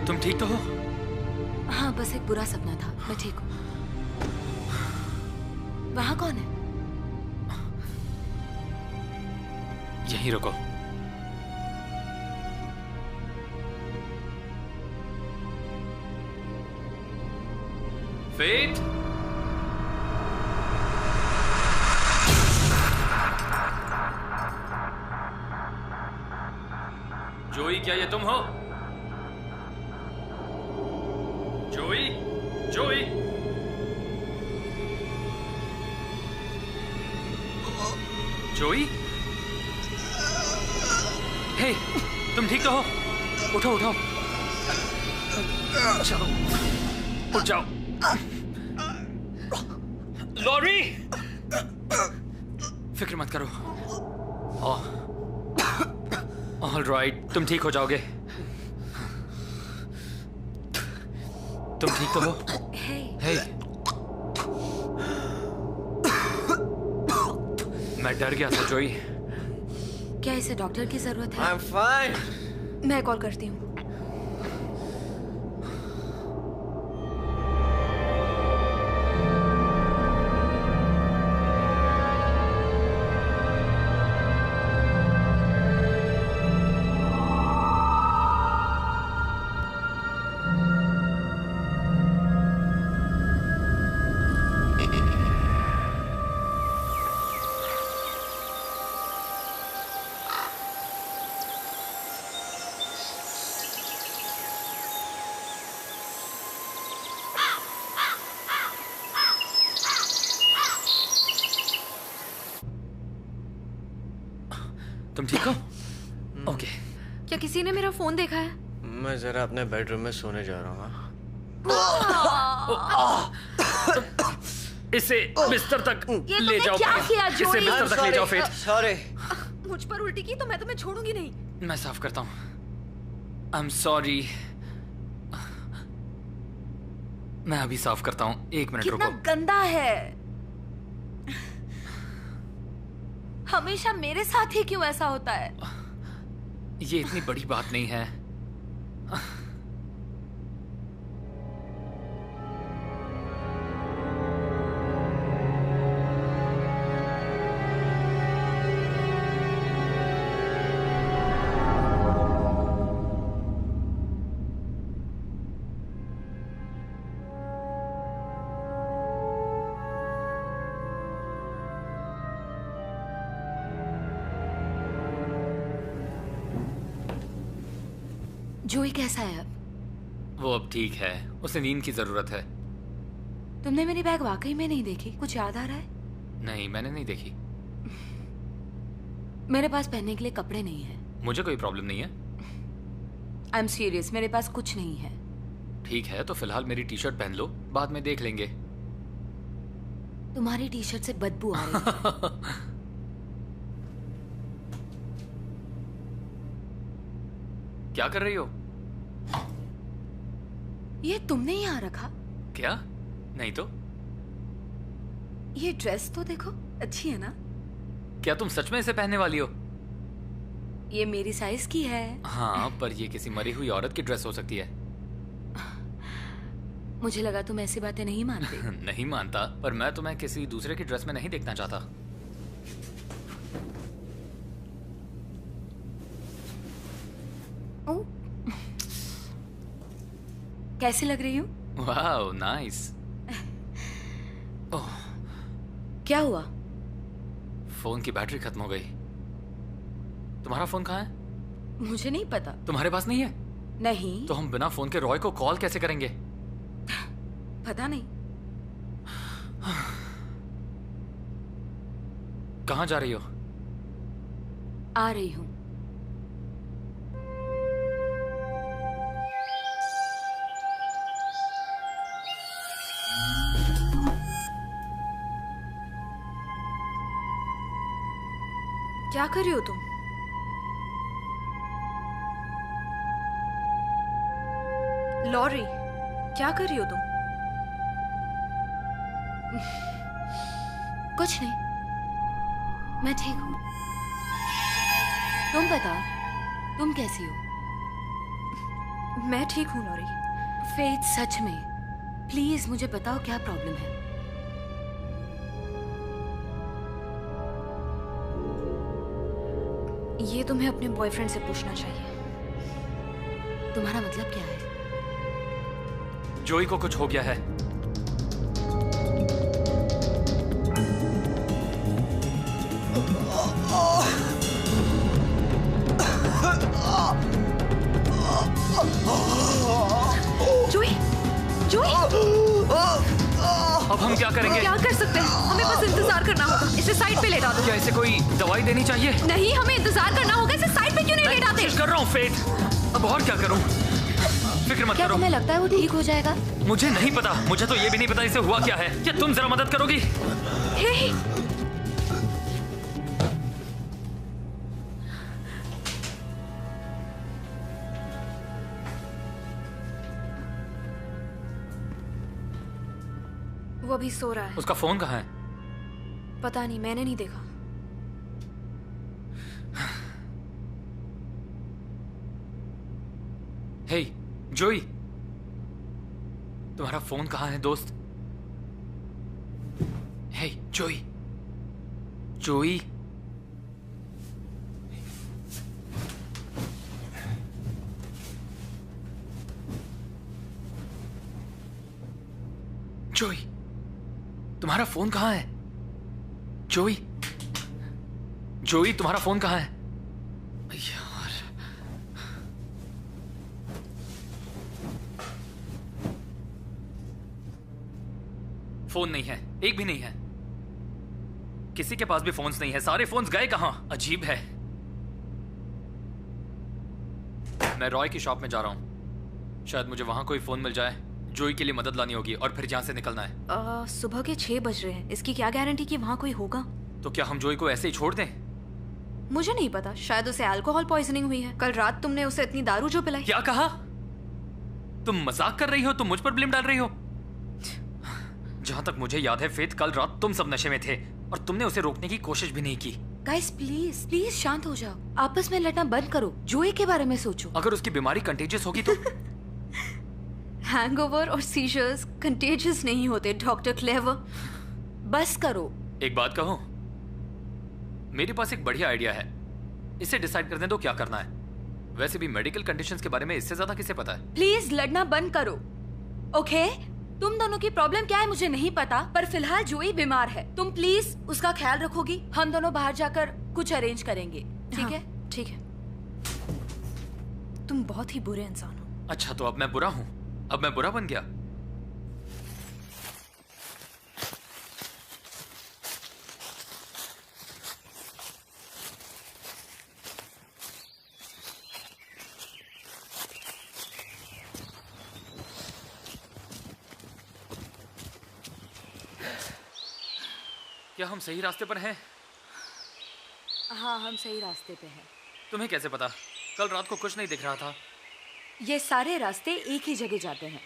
तुम ठीक तो हो? हाँ, बस एक बुरा सपना था। मैं ठीक हूँ। वहाँ कौन है? यहीं रुको। फेट, जोई, क्या ये तुम हो? जोई, जोई, जोई, हे, तुम ठीक तो हो? उठो उठो, चलो, उठ जाओ। लॉरी, फिक्र मत करो। ऑल राइट, तुम ठीक हो जाओगे। तुम ठीक तो हो? हे, मैं डर गया था जोई। क्या इसे डॉक्टर की जरूरत है? I'm fine. मैं कॉल करती हूँ। तुम ठीक हो? ओके। क्या किसी ने मेरा फोन देखा है? मैं जरा अपने बेडरूम में सोने जा रहा हूँ। इसे बिस्तर तक ले जाओ। क्या किया इसे बिस्तर तक ले जाओ फेट। सॉरी। मुझ पर उल्टी की तो मैं तुम्हें छोड़ूंगी नहीं। मैं साफ करता हूँ। I am sorry. मैं अभी साफ करता हूँ। 1 मिनट रुको। कितना गंदा है। हमेशा मेरे साथ ही क्यों ऐसा होता है? ये इतनी बड़ी बात नहीं है। जोई कैसा है अब? वो अब ठीक है, उसे नींद की जरूरत है। तुमने मेरी बैग वाकई में नहीं देखी? कुछ याद आ रहा है? नहीं, मैंने नहीं देखी। मेरे पास पहनने के लिए कपड़े नहीं है। मुझे कोई प्रॉब्लम नहीं है। आई एम सीरियस, मेरे पास कुछ नहीं है। ठीक है, तो फिलहाल मेरी टी शर्ट पहन लो, बाद में देख लेंगे। तुम्हारी टी शर्ट से बदबू आ रही है। क्या कर रही हो? ये तुमने यहाँ रखा? क्या? नहीं तो। ये ड्रेस तो देखो, अच्छी है ना? क्या तुम सच में इसे पहनने वाली हो? ये मेरी साइज की है। हाँ, पर ये किसी मरी हुई औरत की ड्रेस हो सकती है। मुझे लगा तुम ऐसी बातें नहीं मानते। नहीं मानता, पर मैं तुम्हें किसी दूसरे की ड्रेस में नहीं देखना चाहता। ओ, कैसी लग रही हूँ? वाह, नाइस। ओह, क्या हुआ? फोन की बैटरी खत्म हो गई। तुम्हारा फोन कहाँ है? मुझे नहीं पता। तुम्हारे पास नहीं है? नहीं। तो हम बिना फोन के रॉय को कॉल कैसे करेंगे? पता नहीं। कहाँ जा रही हो? आ रही हूँ। क्या कर रही हो तुम? लॉरी, क्या कर रही हो तुम? कुछ नहीं, मैं ठीक हूँ। तुम बता, तुम कैसी हो? मैं ठीक हूँ लॉरी। फेथ, सच में प्लीज मुझे बताओ क्या प्रॉब्लम है। ये तुम्हें अपने बॉयफ्रेंड से पूछना चाहिए। तुम्हारा मतलब क्या है? जोई को कुछ हो गया है। जोई, जोई! अब हम क्या करेंगे? क्या कर सकते हैं? हमें बस इंतजार करना होगा। इसे साइड पे लेटा दो। क्या इसे कोई दवाई देनी चाहिए? नहीं, हमें इंतजार करना होगा। इसे साइड पे क्यों नहीं लेटाते? कोशिश कर रहा हूँ फेथ। अब और क्या करूँ? फिक्र मत क्या करो। तुम्हें लगता है वो ठीक हो जाएगा? मुझे नहीं पता। मुझे तो ये भी नहीं पता इसे हुआ क्या है। क्या तुम जरा मदद करोगी? हे, वो अभी सो रहा है। उसका फोन कहाँ है? पता नहीं, मैंने नहीं देखा। हे जोई, तुम्हारा फोन कहाँ है दोस्त? हे जोई, जोई, जोई, तुम्हारा फोन कहाँ है? जोई, जोई, तुम्हारा फोन कहाँ है? यार, फोन नहीं है, एक भी नहीं है। किसी के पास भी फोन्स नहीं है। सारे फोन्स गए कहाँ? अजीब है। मैं रॉय की शॉप में जा रहा हूँ। शायद मुझे वहां कोई फोन मिल जाए। जोई के लिए मदद लानी होगी और फिर यहाँ से निकलना है। सुबह के 6 बज रहे हैं। इसकी क्या गारंटी कि वहाँ कोई होगा? तो क्या हम जोई को ऐसे ही छोड़ दें? मुझे नहीं पता, शायद उसे अल्कोहल पॉइजनिंग हुई है। कल रात तुमने उसे इतनी दारू जो पिलाई। क्या कहा? तुम मजाक कर रही हो? तुम मुझ पर ब्लेम डाल रही हो? जहां तक मुझे याद है फेथ, कल रात तुम सब नशे में थे और तुमने उसे रोकने की कोशिश भी नहीं की। गाइस प्लीज प्लीज शांत हो जाओ। आपस में लड़ना बंद करो। जोई के बारे में सोचो। अगर उसकी बीमारी कंटेजियस होगी तो? हैंगओवर और सीजर्स कंटेजियस नहीं होते डॉक्टर क्लेवर। बस करो। एक बात कहूं, मेरे पास एक बढ़िया आइडिया है। इसे डिसाइड करने दो क्या करना है। वैसे भी मेडिकल कंडीशंस के बारे में इससे ज्यादा किसे पता है? प्लीज लड़ना बंद करो। ओके? तुम दोनों की प्रॉब्लम क्या है मुझे नहीं पता, पर फिलहाल जोई बीमार है। तुम प्लीज उसका ख्याल रखोगी। हम दोनों बाहर जाकर कुछ अरेंज करेंगे, ठीक है? ठीक है। तुम बहुत ही बुरे इंसान हो। अच्छा, तो अब मैं बुरा हूं? अब मैं बुरा बन गया? क्या हम सही रास्ते पर हैं? हाँ, हम सही रास्ते पे हैं। तुम्हें कैसे पता? कल रात को कुछ नहीं दिख रहा था। ये सारे रास्ते एक ही जगह जाते हैं।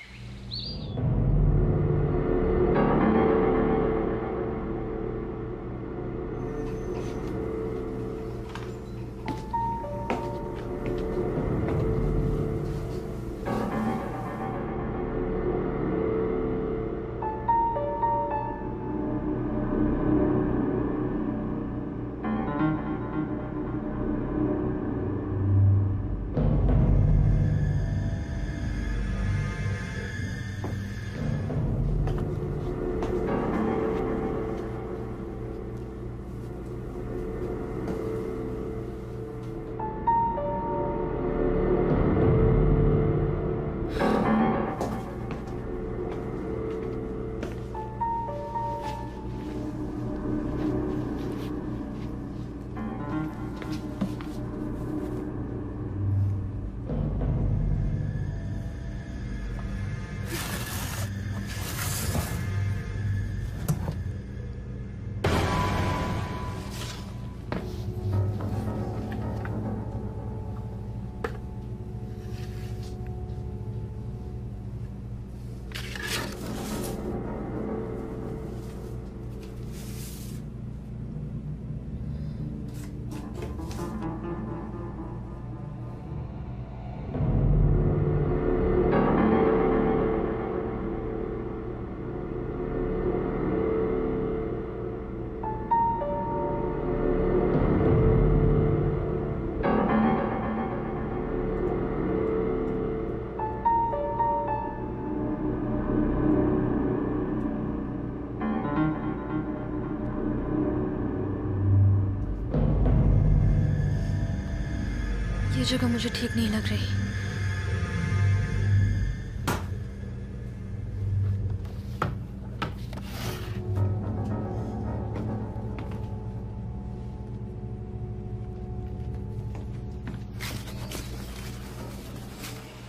ये जगह मुझे ठीक नहीं लग रही।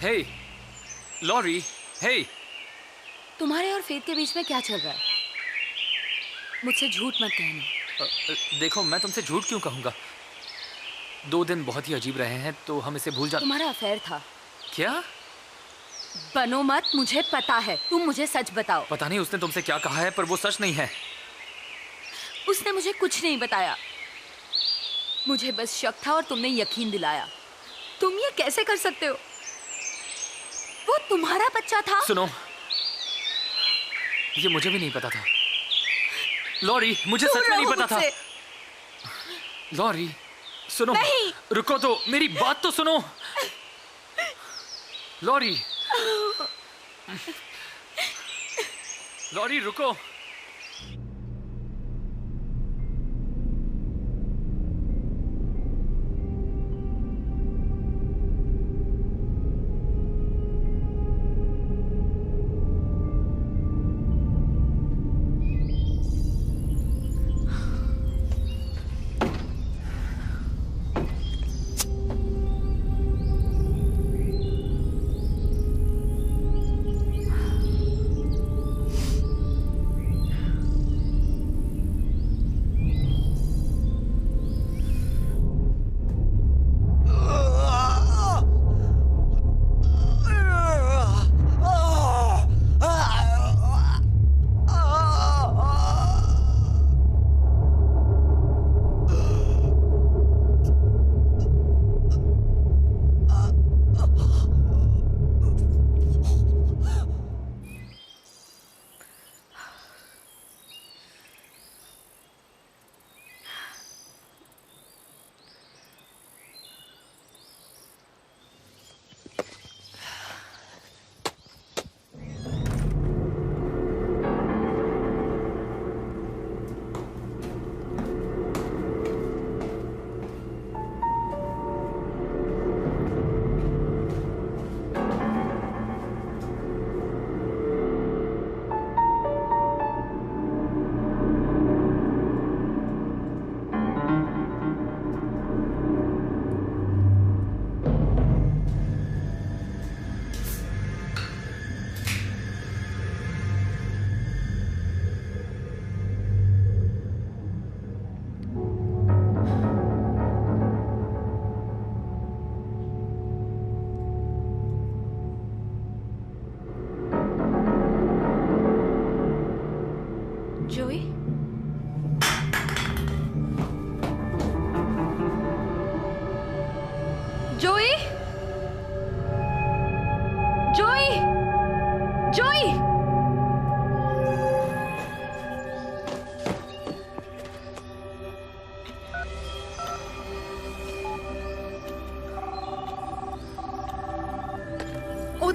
हे, लॉरी, हे। तुम्हारे और फेथ के बीच में क्या चल रहा है? मुझसे झूठ मत कहना। देखो, मैं तुमसे झूठ क्यों कहूंगा? 2 दिन बहुत ही अजीब रहे हैं, तो हम इसे भूल जाते। तुम्हारा अफेयर था। क्या? बनो मत, मुझे पता है। तुम मुझे सच बताओ। पता नहीं उसने तुमसे क्या कहा है, पर वो सच नहीं है। उसने मुझे कुछ नहीं बताया। मुझे बस शक था और तुमने यकीन दिलाया। तुम ये कैसे कर सकते हो? वो तुम्हारा बच्चा था। सुनो, ये मुझे भी नहीं पता था। लॉरी, मुझे सच में नहीं पता था। लॉरी, सुनो। नहीं। रुको तो, मेरी बात तो सुनो। लॉरी, लॉरी रुको।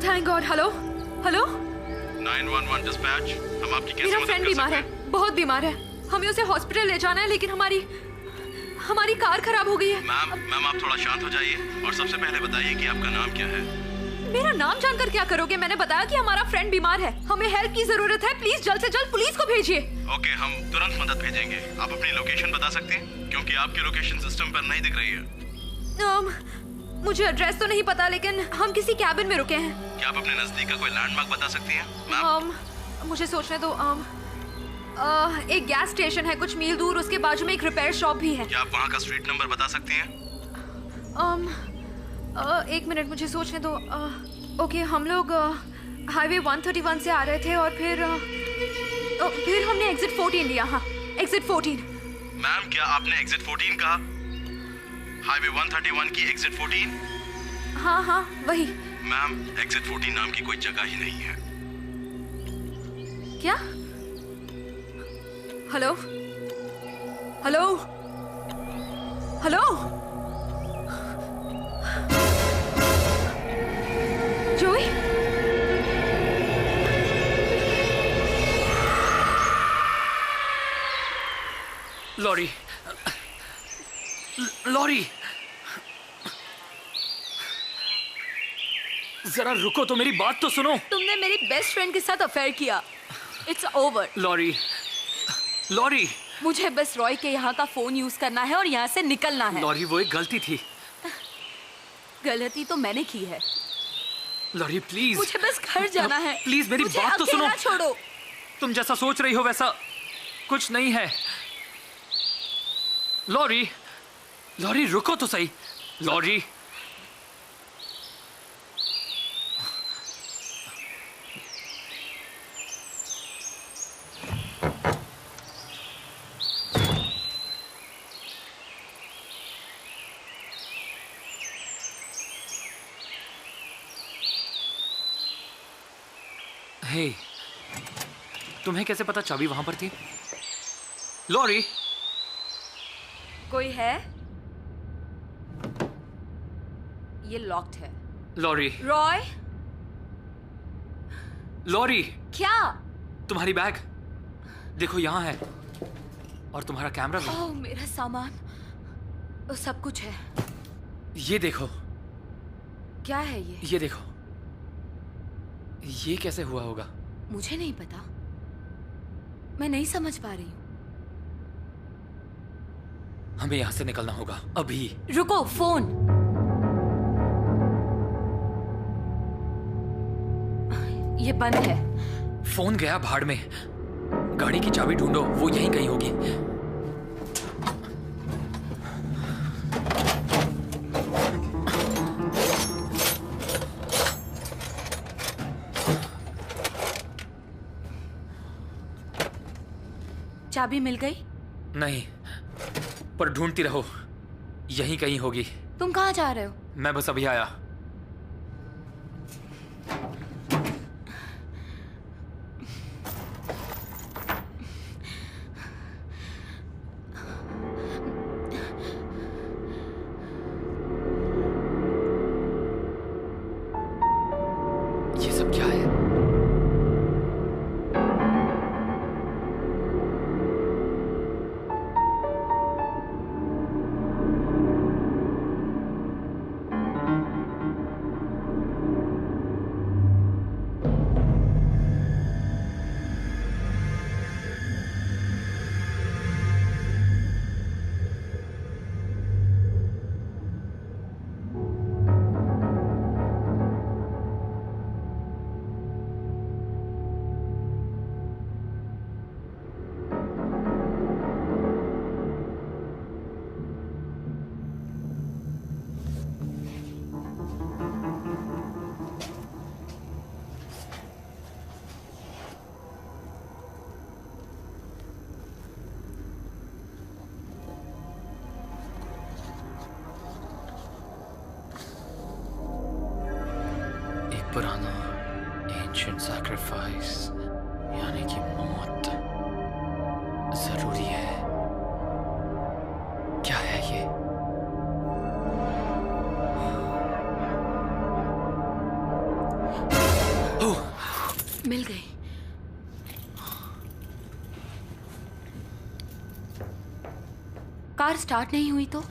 Thank God. Hello hello 911 dispatch, हम आपकी कैसे मेरा मदद फ्रेंड कर बीमार सकते है, हैं? बहुत बीमार है। हमें उसे हॉस्पिटल ले जाना है, लेकिन हमारी कार खराब हो गई है। मैम आप थोड़ा शांत हो जाइए और सबसे पहले बताइए कि आपका नाम क्या है? मेरा नाम जानकर क्या करोगे? मैंने बताया कि हमारा फ्रेंड बीमार है, हमें हेल्प की जरूरत है। प्लीज जल्द से जल्द पुलिस को भेजिए। ओके, हम तुरंत मदद भेजेंगे। आप अपनी लोकेशन बता सकते हैं, क्योंकि आपकी लोकेशन सिस्टम पर नहीं दिख रही है। मुझे एड्रेस तो नहीं पता, लेकिन हम किसी कैबिन में रुके हैं। क्या आप अपने नजदीक का कोई लैंडमार्क बता सकती हैं मैम? मुझे सोचने दो। एक गैस स्टेशन है कुछ मील दूर, उसके बाजू में एक रिपेयर शॉप भी है। क्या आप वहाँ का स्ट्रीट नंबर बता सकती हैं? एक मिनट, मुझे सोचने दो। ओके, हम लोग हाईवे 131 से आ रहे थे और फिर हमने एग्जिट 14 लिया। हाँ, एग्जिट 14। मैम क्या आपने एग्जिट 14 कहा? हाईवे 131 की एग्जिट 14? हाँ हाँ वही। मैम एग्जिट 14 नाम की कोई जगह ही नहीं है। क्या? हेलो हेलो हेलो जोई? लॉरी, लॉरी, जरा रुको तो, मेरी बात तो सुनो। तुमने मेरी बेस्ट फ्रेंड के साथ अफेयर किया। It's over. लॉरी, लॉरी, मुझे बस रॉय के यहाँ का फोन यूज करना है और यहाँ से निकलना है। लॉरी वो एक गलती थी। गलती तो मैंने की है। लॉरी प्लीज, मुझे बस घर जाना है। प्लीज मेरी मुझे बात तो सुनो। छोड़ो। तुम जैसा सोच रही हो वैसा कुछ नहीं है। लॉरी, लॉरी रुको तो सही। लॉरी, हे, तुम्हें कैसे पता चाबी वहां पर थी? लॉरी, कोई है? ये लॉक्ड है। लॉरी, रॉय, लॉरी, क्या? तुम्हारी बैग देखो यहाँ है, और तुम्हारा कैमरा भी। ओह, मेरा सामान, वो सब कुछ है। ये देखो। क्या है ये? ये देखो। ये कैसे हुआ होगा? मुझे नहीं पता, मैं नहीं समझ पा रही हूँ। हमें यहाँ से निकलना होगा अभी। रुको, फोन। ये बंद है। फोन गया भाड़ में। गाड़ी की चाबी ढूंढो, वो यहीं कहीं होगी। चाबी मिल गई? नहीं, पर ढूंढती रहो, यहीं कहीं होगी। तुम कहाँ जा रहे हो? मैं बस अभी आया। ये सब क्या है? पुराना एंशिएंट सैक्रिफाइस, यानी कि मौत जरूरी है। क्या है ये? मिल गई। कार स्टार्ट नहीं हुई तो?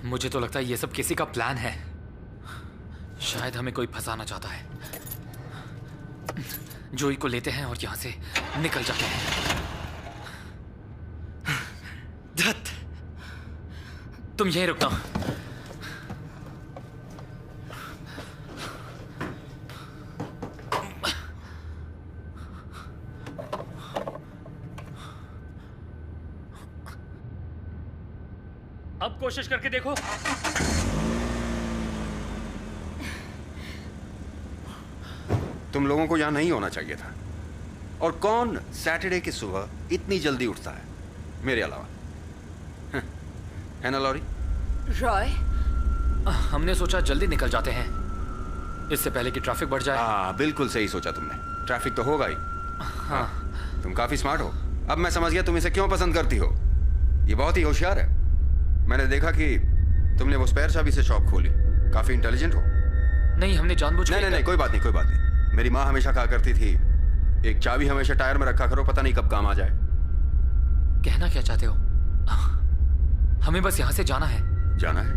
मुझे तो लगता है ये सब किसी का प्लान है। शायद हमें कोई फंसाना चाहता है। जोई को लेते हैं और यहां से निकल जाते हैं। धत, तुम यहीं रुकना। अब कोशिश करके देखो। तुम लोगों को यहां नहीं होना चाहिए था। और कौन सैटरडे की सुबह इतनी जल्दी उठता है मेरे अलावा? है ना लॉरी? रॉय, हमने सोचा जल्दी निकल जाते हैं इससे पहले कि ट्रैफिक बढ़ जाए। हाँ, बिल्कुल सही सोचा तुमने। ट्रैफिक तो होगा ही। हाँ, तुम काफी स्मार्ट हो। अब मैं समझ गया तुम इसे क्यों पसंद करती हो। ये बहुत ही होशियार है। मैंने देखा कि तुमने वो स्पेयर चाबी से शॉप खोली। काफी इंटेलिजेंट हो। नहीं, हमने जानबूझ के नहीं, कोई बात नहीं, कोई बात नहीं। मेरी माँ हमेशा कहा करती थी, एक चाबी हमेशा टायर में रखा करो, पता नहीं कब काम आ जाए। कहना क्या चाहते हो? हमें बस यहां से जाना है। जाना है?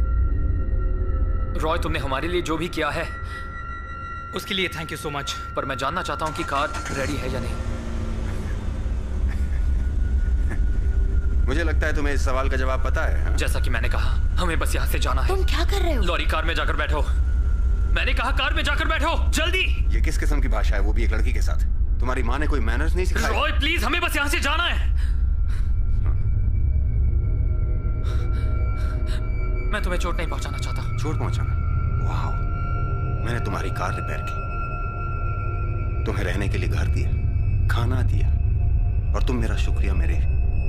रॉय, तुमने हमारे लिए जो भी किया है उसके लिए थैंक यू सो मच। पर मैं जानना चाहता हूं कि कार रेडी है या नहीं। मुझे लगता है तुम्हें इस सवाल का जवाब पता है। हाँ? जैसा कि मैंने कहा, हमें बस यहाँ से जाना है। तुम क्या कर रहे हो? लॉरी, कार में जाकर बैठो। मैंने कहा कार में जाकर बैठो, जल्दी। ये किस किस्म की भाषा है, वो भी एक लड़की के साथ? तुम्हारी माँ ने कोई मैनर्स नहीं सिखाया? रॉय प्लीज, हमें बस यहाँ से जाना है। मैं तुम्हें चोट नहीं पहुंचाना चाहता। चोट पहुंचाना? वाह, मैंने तुम्हारी कार रिपेयर की, तुम्हें रहने के लिए घर दिया, खाना दिया, और तुम मेरा शुक्रिया मेरे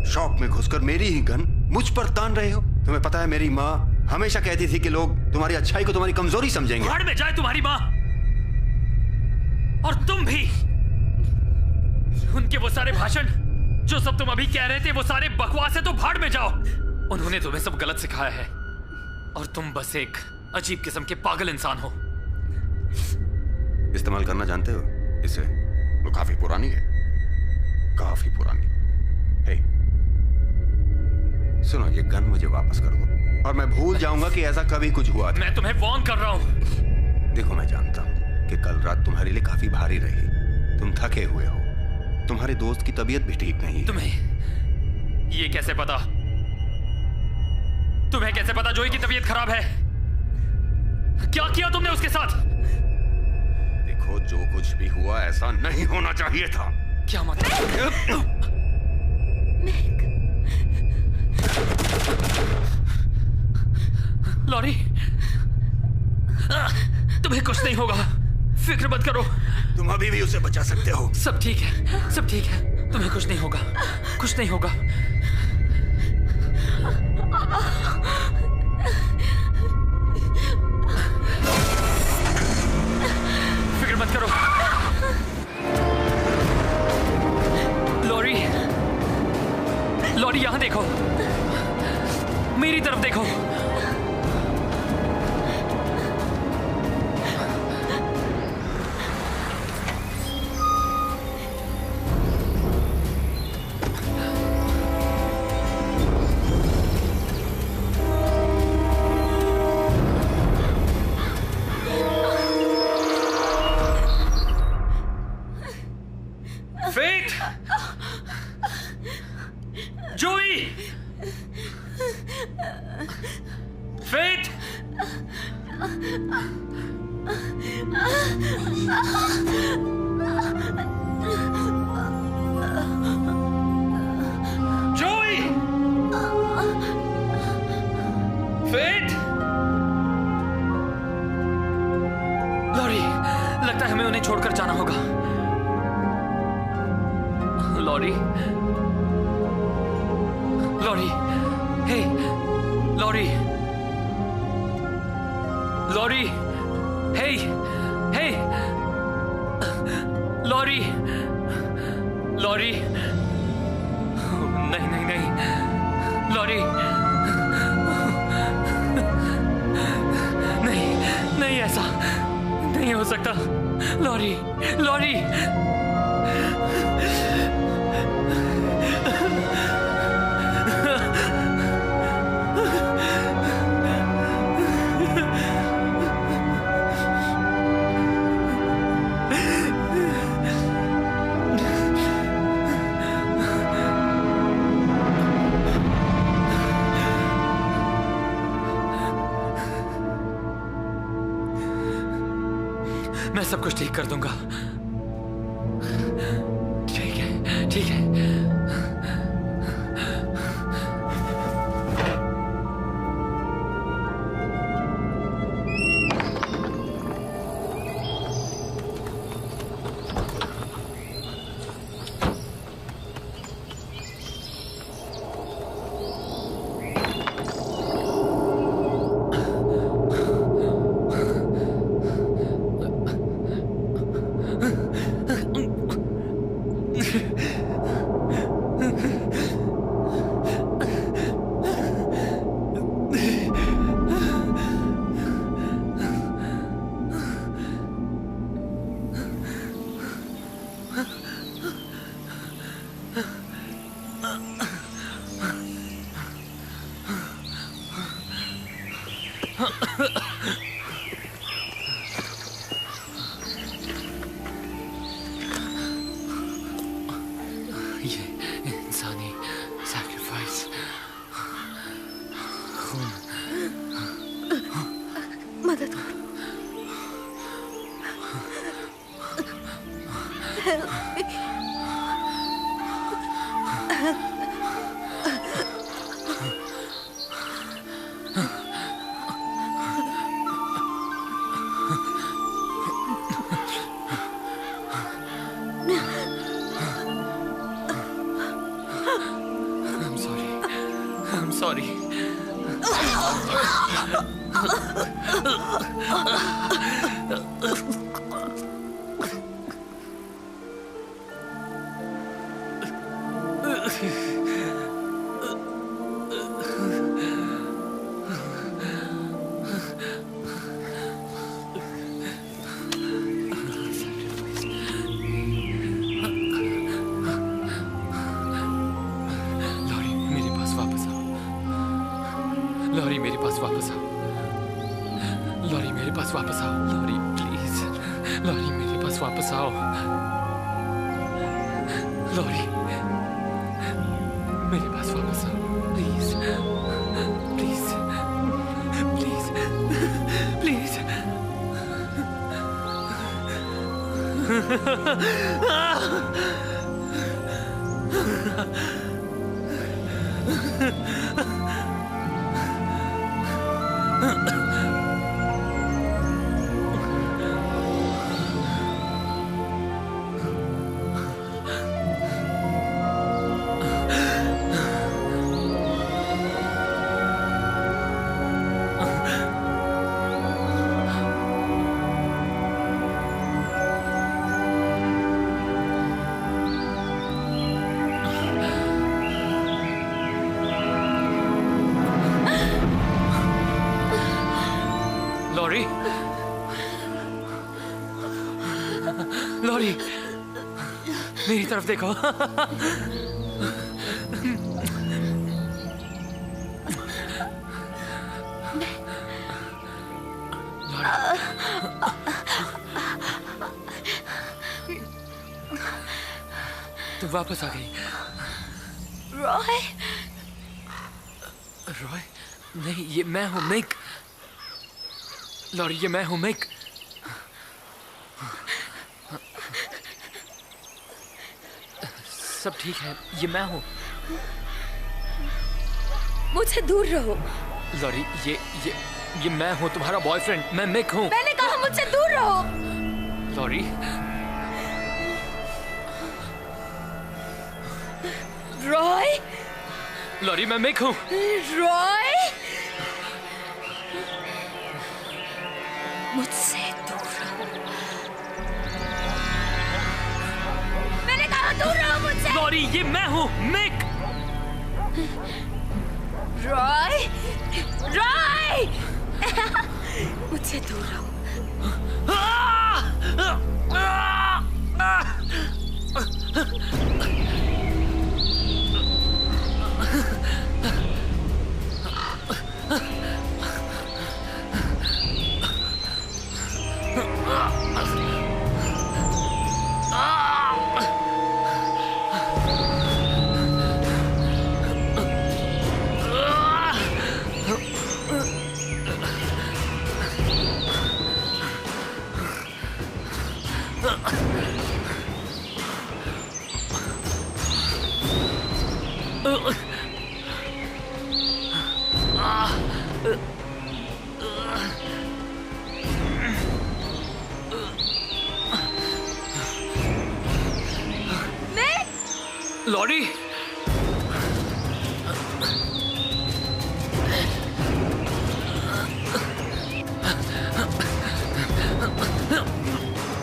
शॉप में घुसकर मेरी ही गन मुझ पर तान रहे हो। तुम्हें पता है मेरी माँ हमेशा कहती थी कि लोग तुम्हारी अच्छाई को तुम्हारी कमजोरी समझेंगे। भाड़ में जाए तुम्हारी माँ, और तुम भी। उनके वो सारे भाषण जो सब तुम अभी कह रहे थे वो सारे बकवास है, तो भाड़ में जाओ। उन्होंने तुम्हें सब गलत सिखाया है और तुम बस एक अजीब किस्म के पागल इंसान हो। इस्तेमाल करना जानते हो इसे? वो काफी पुरानी है, काफी पुरानी। हे, सुनो, ये गन मुझे वापस कर दो और मैं भूल जाऊंगा कि ऐसा कभी कुछ हुआ था। मैं तुम्हें वार्न कर रहा हूं। देखो, मैं जानता हूं कि कल रात तुम्हारे लिए काफी भारी रही। तुम थके हुए हो, तुम्हारे दोस्त की तबीयत भी ठीक नहीं है। तुम्हें ये कैसे पता? तुम्हें कैसे पता जोई की तबीयत खराब है? क्या किया तुमने उसके साथ? देखो, जो कुछ भी हुआ ऐसा नहीं होना चाहिए था। क्या मतलब? लॉरी, तुम्हें कुछ नहीं होगा, फिक्र मत करो। तुम अभी भी उसे बचा सकते हो। सब ठीक है, सब ठीक है, तुम्हें कुछ नहीं होगा, कुछ नहीं होगा। फिक्र मत करो। लॉरी, लॉरी यहां देखो, मेरी तरफ देखो। लगता है हमें उन्हें छोड़कर जाना होगा। लॉरी, लॉरी, हे, लॉरी, लॉरी, हे, हे, लॉरी, लॉरी, नहीं नहीं नहीं, लॉरी, नहीं नहीं, ऐसा नहीं हो सकता। Lori, Lori. मैं सब कुछ ठीक कर दूंगा। ठीक है, ठीक है। ये इंसानी सैक्रिफाइस, खून। मदद करो। Help me. I'm sorry. I'm sorry. Lori, मेरे पास वापस आओ। लॉरी, मेरे पास वापस आओ। लॉरी, मेरे पास वापस आओ। Lorry, please. लॉरी, मेरे पास वापस आओ। लॉरी, मेरे पास वापस आओ। Please, please, please, please. Lori, Lori, मेरी तरफ देखो। तू वापस आ गई। रॉय, रॉय? नहीं, ये मैं हूँ, मिक। लॉरी, ये मैं हूँ, मिक। सब ठीक है, ये मैं हूँ। मुझसे दूर रहो। लॉरी, ये मैं हूँ, तुम्हारा बॉयफ्रेंड। मैं मिक हूँ। मैंने कहा मुझसे दूर रहो। लॉरी, रॉय, लॉरी, मैं मिक हूँ। रॉय, मुझसे दूर रहो। मैंने कहा दूर रहो मुझसे। लॉरी, ये मैं हूँ, मिक। रॉय, रॉय, मुझसे दूर रहो। लॉरी,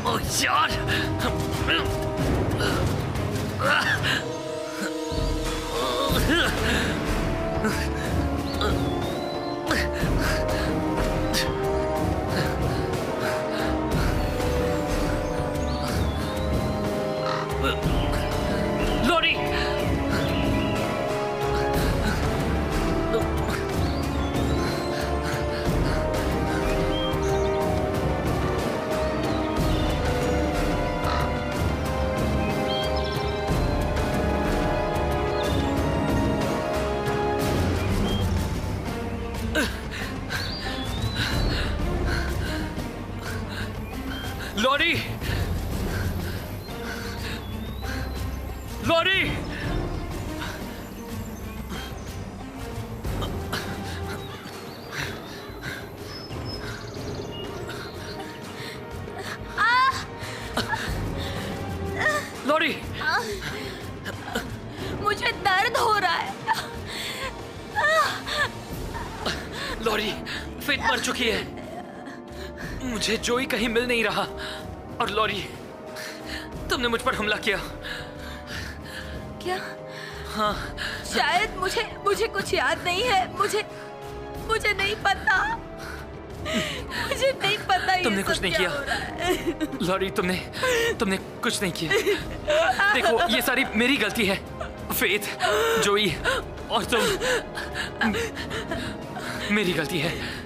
ओ यार, लॉरी, लॉरी, लॉरी, लॉरी, मुझे दर्द हो रहा है। लॉरी, फेथ मर चुकी है। मुझे जोई कहीं मिल नहीं रहा। और लॉरी, तुमने मुझ पर हमला किया। क्या? हाँ। शायद मुझे कुछ याद नहीं है। मुझे नहीं पता। मुझे नहीं पता ये तुमने कुछ नहीं किया। लॉरी, तुमने कुछ नहीं किया। देखो, ये सारी मेरी गलती है। फेथ, जोई और तुम, मेरी गलती है।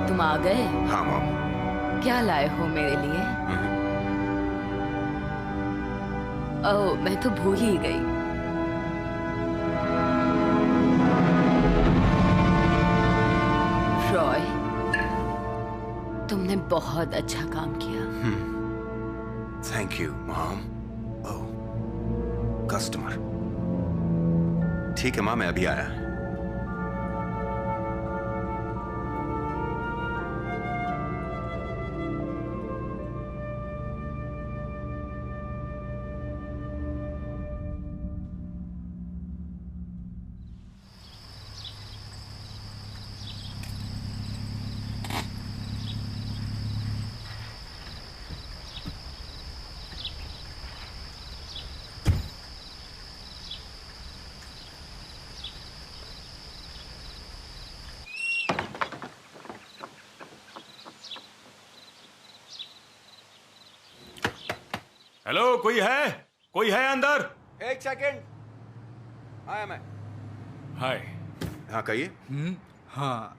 तुम आ गए? हाँ मॉम। क्या लाए हो मेरे लिए? ओह, मैं तो भूल ही गई। रॉय, तुमने बहुत अच्छा काम किया। Thank you mom. Oh, customer. ठीक है माँ, मैं अभी आया। हेलो, कोई है? कोई है अंदर? एक सेकेंड, आया मैं। हाय। हाँ कहिए। हाँ,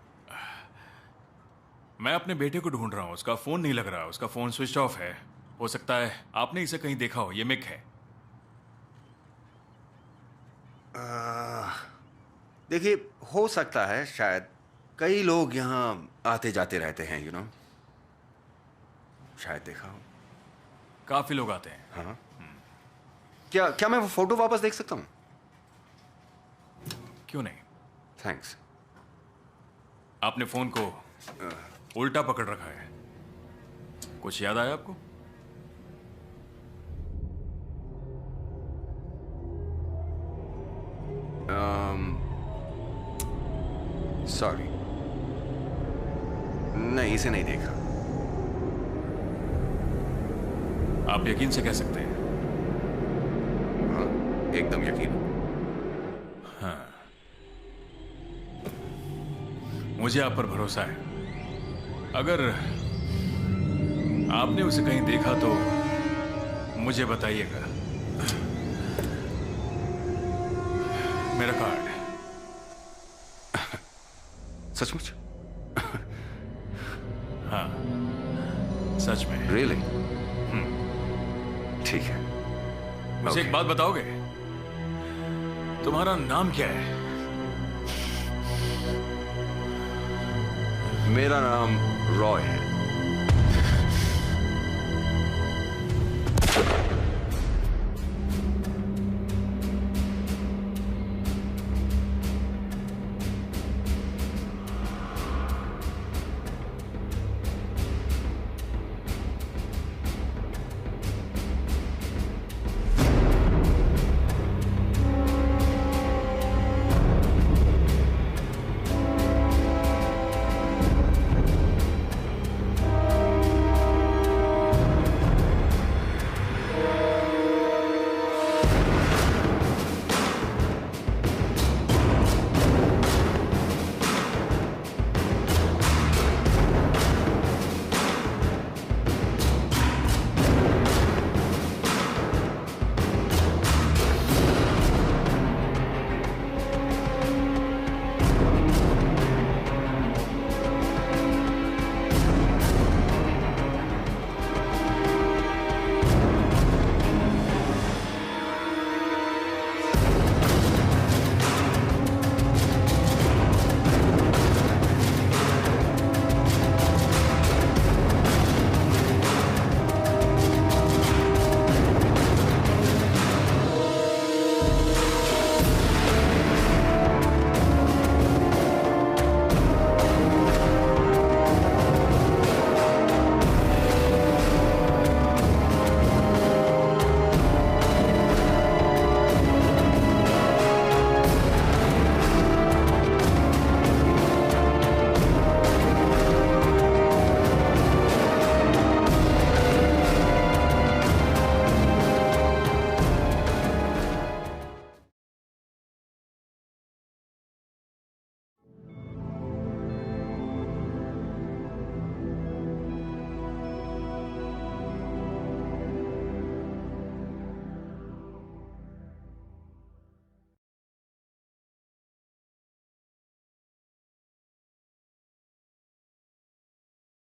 मैं अपने बेटे को ढूंढ रहा हूँ, उसका फोन नहीं लग रहा, उसका फोन स्विच ऑफ है। हो सकता है आपने इसे कहीं देखा हो, ये मिक है। देखिए, हो सकता है, शायद कई लोग यहाँ आते जाते रहते हैं, यू नो, शायद देखा हो। काफी लोग आते हैं। हाँ। क्या मैं वो फोटो वापस देख सकता हूँ? क्यों नहीं? थैंक्स। आपने फोन को उल्टा पकड़ रखा है, कुछ याद आया आपको? सॉरी, नहीं, इसे नहीं देखा। आप यकीन से कह सकते हैं? हाँ, एकदम यकीन। हाँ, मुझे आप पर भरोसा है। अगर आपने उसे कहीं देखा तो मुझे बताइएगा। मेरा कार्ड। सचमुच? हाँ, सच में। रियली? ठीक है। मुझे एक बात बताओगे? तुम्हारा नाम क्या है? मेरा नाम रॉय है।